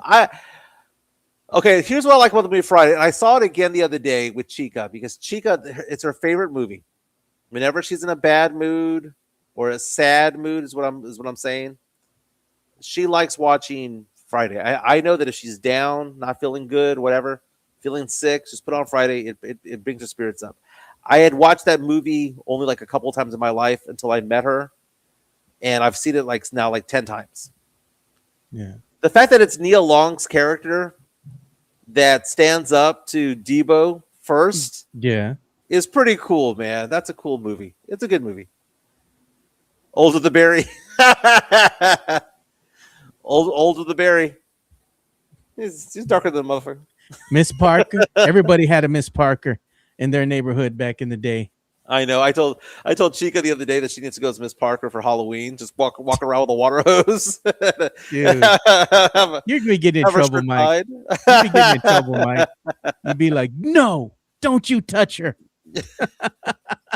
Okay, here's what I like about the movie Friday, and I saw it again the other day with Chica because Chica, it's her favorite movie. Whenever she's in a bad mood or a sad mood, is what I'm saying. She likes watching Friday. I know that if she's down, not feeling good, whatever, feeling sick, just put on Friday. It brings her spirits up. I had watched that movie only like a couple of times in my life until I met her. And I've seen it like 10 times. Yeah. The fact that it's Neil Long's character that stands up to Debo first is pretty cool, man. That's a cool movie. It's a good movie. Older the Berry. Older the Berry. He's darker than a motherfucker. Miss Parker. Everybody had a Miss Parker in their neighborhood back in the day. I know. I told Chica the other day that she needs to go as Miss Parker for Halloween. Just walk around with a water hose. Dude, you're gonna get in trouble, Mike. You'd be getting in trouble, Mike. You'd be like, "No, don't you touch her!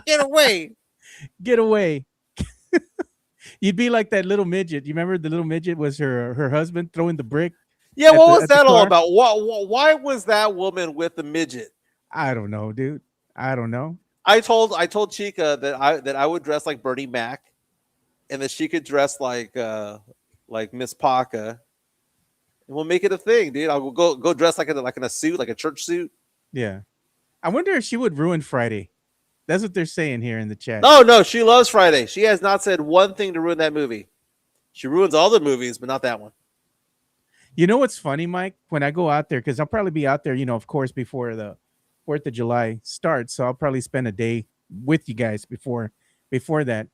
Get away! Get away!" You'd be like that little midget. You remember the little midget was her husband throwing the brick? Yeah, what was that all about? Why was that woman with the midget? I don't know, dude. I don't know. I told Chica that I would dress like Bernie Mac, and that she could dress like Miss Parker, and we'll make it a thing, dude. I'll go dress like in a suit, like a church suit. Yeah, I wonder if she would ruin Friday. That's what they're saying here in the chat. No, she loves Friday. She has not said one thing to ruin that movie. She ruins all the movies, but not that one. You know what's funny, Mike? When I go out there, because I'll probably be out there, of course, before the 4th of July starts, so I'll probably spend a day with you guys before that.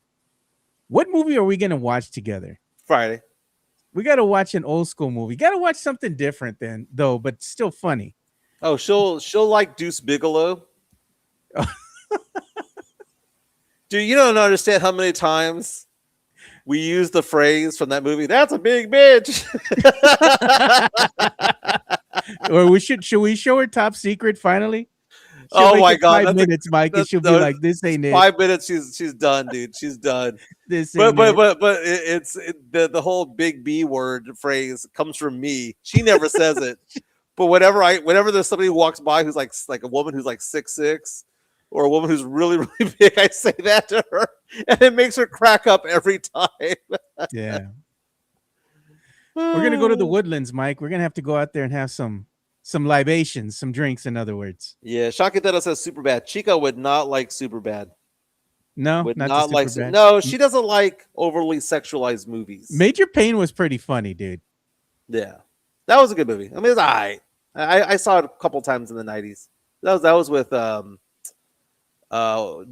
What movie are we gonna watch together? Friday. We gotta watch an old school movie. Gotta watch something different though, but still funny. Oh, she'll like Deuce Bigelow. Dude, you don't understand how many times we use the phrase from that movie. That's a big bitch. Or should we show her Top Secret finally? She'll Oh make my it God, 5 minutes, Mike, and she'll be no, like, "This ain't it. 5 minutes. She's done, dude. She's done. This But ain't it." the whole big B word phrase comes from me. She never says it. But whenever there's somebody who walks by who's like a woman who's like 6'6", or a woman who's really really big, I say that to her, and it makes her crack up every time. Yeah. We're gonna go to the Woodlands, Mike. We're gonna have to go out there and have some libations, some drinks, in other words. Yeah, Shakatero says super bad. Chica would not like super bad. No, Would not the not like super bad. no, she doesn't like overly sexualized movies. Major Pain was pretty funny, dude. Yeah. That was a good movie. I mean, it's all right. I saw it a couple times in the 90s. That was with one of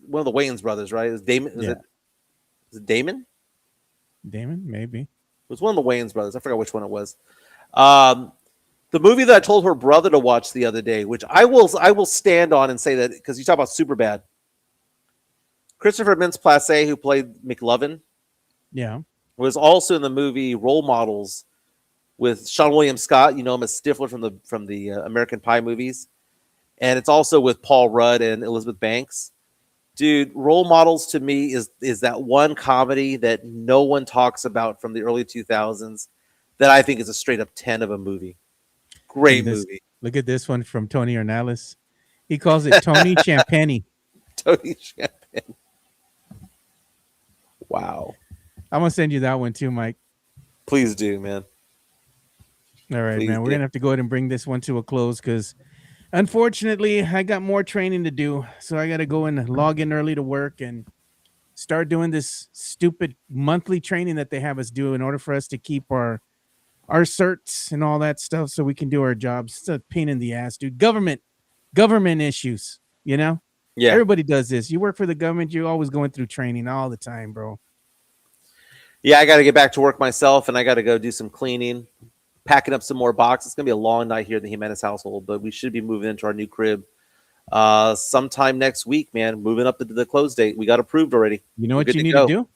the Wayans brothers, right? It was Damon. Yeah. Is it Damon? Damon, maybe. It was one of the Wayans brothers. I forgot which one it was. The movie that I told her brother to watch the other day, which I will stand on and say that because you talk about super bad. Christopher Mintz-Plasse, who played McLovin, Yeah. was also in the movie Role Models with Sean William Scott. You know him as Stifler from the American Pie movies, and it's also with Paul Rudd and Elizabeth Banks. Dude, Role Models to me is that one comedy that no one talks about from the early 2000s that I think is a straight up 10 of a movie. Great movie. Look at this one from Tony Ornalis. He calls it Tony Champagne. Tony Champagne. Wow. I'm gonna send you that one too, Mike. Please do, man. All right, Please man. We're do. gonna have to go ahead and bring this one to a close because unfortunately I got more training to do. So I gotta go and log in early to work and start doing this stupid monthly training that they have us do in order for us to keep our certs and all that stuff so we can do our jobs. It's a pain in the ass, dude. Government issues, you know? Yeah. Everybody does this. You work for the government, you're always going through training all the time, bro. Yeah, I got to get back to work myself, and I got to go do some cleaning, packing up some more boxes. It's going to be a long night here at the Jimenez household, but we should be moving into our new crib sometime next week, man. Moving up to the close date. We got approved already. You know We're what good you need go. to do?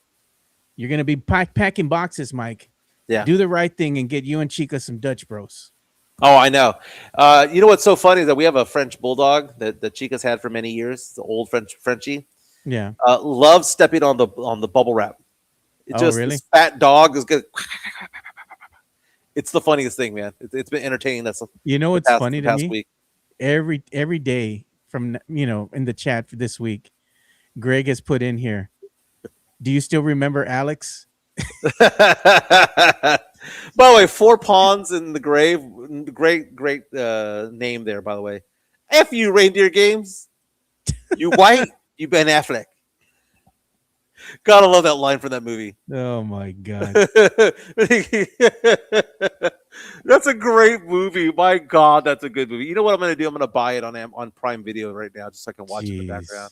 You're going to be packing boxes, Mike. Yeah. Do the right thing and get you and Chica some Dutch Bros. Oh, I know. You know what's so funny is that we have a French bulldog that Chica's had for many years. The old Frenchie. Yeah. Loves stepping on the bubble wrap. Really? This fat dog is good. It's the funniest thing, man. It's been entertaining. You know what's funny to me? Week. Every day from in the chat for this week, Greg has put in here. Do you still remember Alex? By the way, 4 pawns in the grave. Great name there, by the way. F you, Reindeer Games. You white, you Ben Affleck. Gotta love that line from that movie. Oh my god. That's a great movie. My God, that's a good movie. You know what I'm gonna do? I'm gonna buy it on Prime Video right now, just so I can watch it in the background.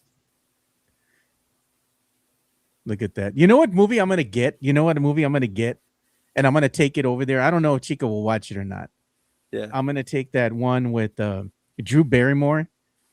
Look at that. You know what movie I'm gonna get? And I'm gonna take it over there. I don't know if Chica will watch it or not. Yeah. I'm gonna take that one with Drew Barrymore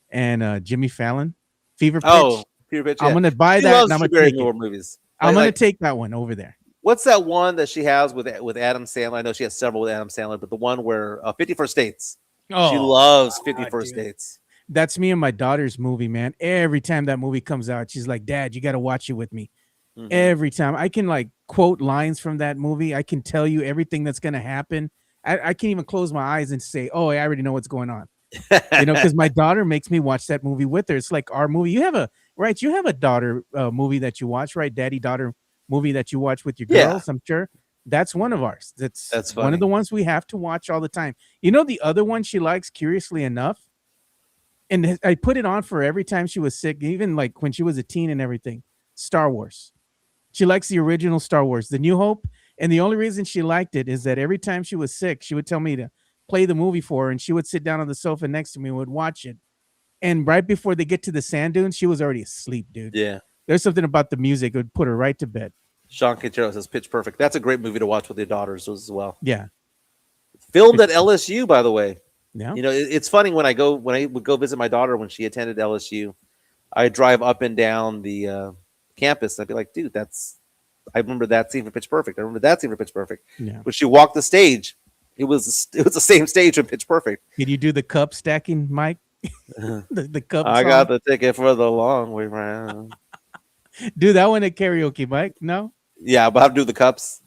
and Jimmy Fallon. Fever Pitch. Oh, Fever Pitch. I'm yeah. gonna buy She that loves and I'm Drew gonna take Barrymore it. movies. I'm gonna take that one over there. What's that one that she has with Adam Sandler? I know she has several with Adam Sandler, but the one where 51st Dates. She loves 51st Dates. That's me and my daughter's movie, man. Every time that movie comes out, she's like, "Dad, you got to watch it with me." Mm-hmm. Every time I can like quote lines from that movie. I can tell you everything that's going to happen. I can't even close my eyes and say, "Oh, I already know what's going on." Because my daughter makes me watch that movie with her. It's like our movie. You have a daughter movie that you watch, right? Daddy daughter movie that you watch with your girls. I'm sure that's one of ours. That's one of the ones we have to watch all the time. The other one she likes, curiously enough, and I put it on for every time she was sick, even like when she was a teen and everything. Star Wars. She likes the original Star Wars, The New Hope. And the only reason she liked it is that every time she was sick, she would tell me to play the movie for her, and she would sit down on the sofa next to me and would watch it. And right before they get to the sand dunes, she was already asleep, dude. Yeah. There's something about the music that would put her right to bed. Sean Quintero says Pitch Perfect. That's a great movie to watch with your daughters as well. Yeah. Filmed at LSU, by the way. Yeah. It's funny when I would go visit my daughter when she attended LSU, I drive up and down the campus. I'd be like, dude, I remember that scene from Pitch Perfect. I remember that scene from Pitch Perfect. Yeah. When she walked the stage, it was the same stage from Pitch Perfect. Did you do the cup stacking, Mike? the cup I song. got the ticket for the long way round. Do that one at karaoke, Mike. No. Yeah, but I have to do the cups.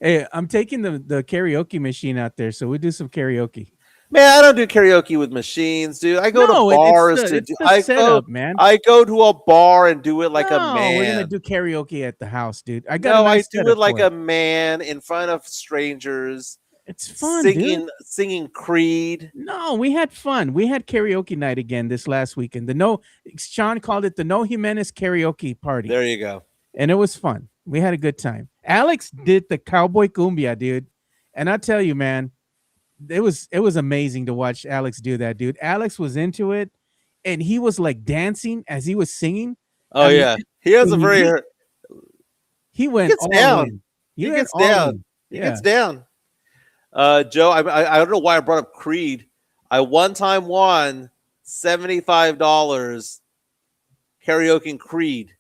Hey, I'm taking the karaoke machine out there, so we do some karaoke. Man, I don't do karaoke with machines, dude. I go to No, bars to it's do. the setup, man. I go to a bar and do it like a No, we're gonna man. do karaoke at the house, dude. I got a No, I nice do setup it like for a man in front of strangers, It's fun, dude. singing Creed. No, we had fun. We had karaoke night again this last weekend. Sean called it the No Jimenez karaoke party, There you go. and it was fun. We had a good time. Alex did the cowboy cumbia, dude, and I tell you, man, it was amazing to watch Alex do that, dude. Alex was into it, and he was like dancing as he was singing. Oh I mean, yeah, he has I a mean, very he went gets all down. in. He went gets all down. in. He Yeah. gets down. Joe, I don't know why I brought up Creed. I one time won $75 karaoke Creed.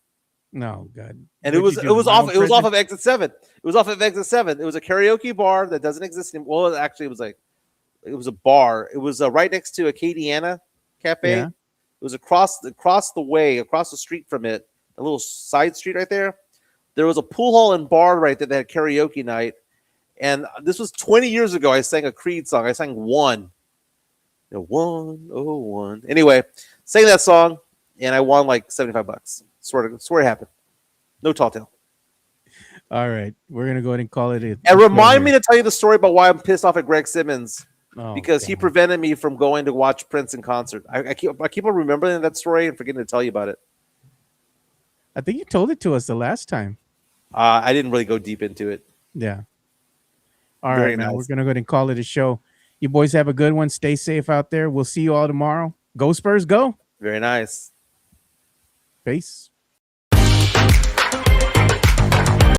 No, God. And What'd you do, my own it was off present? of Exit 7. It was off of Exit 7. It was a karaoke bar that doesn't exist anymore. Well, actually it was a bar. It was right next to Acadiana Cafe. Yeah. It was across the street from it, a little side street right there. There was a pool hall and bar right there that had karaoke night. And this was 20 years ago. I sang a Creed song. I sang One. One, oh, one. Anyway, sang that song, and I won like $75. Swear it happened. No tall tale. All right, we're gonna go ahead and call it a. And remind me to tell you the story about why I'm pissed off at Greg Simmons Oh, because he God. prevented me from going to watch Prince in concert. I keep on remembering that story and forgetting to tell you about it. I think you told it to us the last time. I didn't really go deep into it. Yeah. All Very right, man. nice. We're gonna go ahead and call it a show. You boys have a good one. Stay safe out there. We'll see you all tomorrow. Go Spurs, go. Very nice. Peace.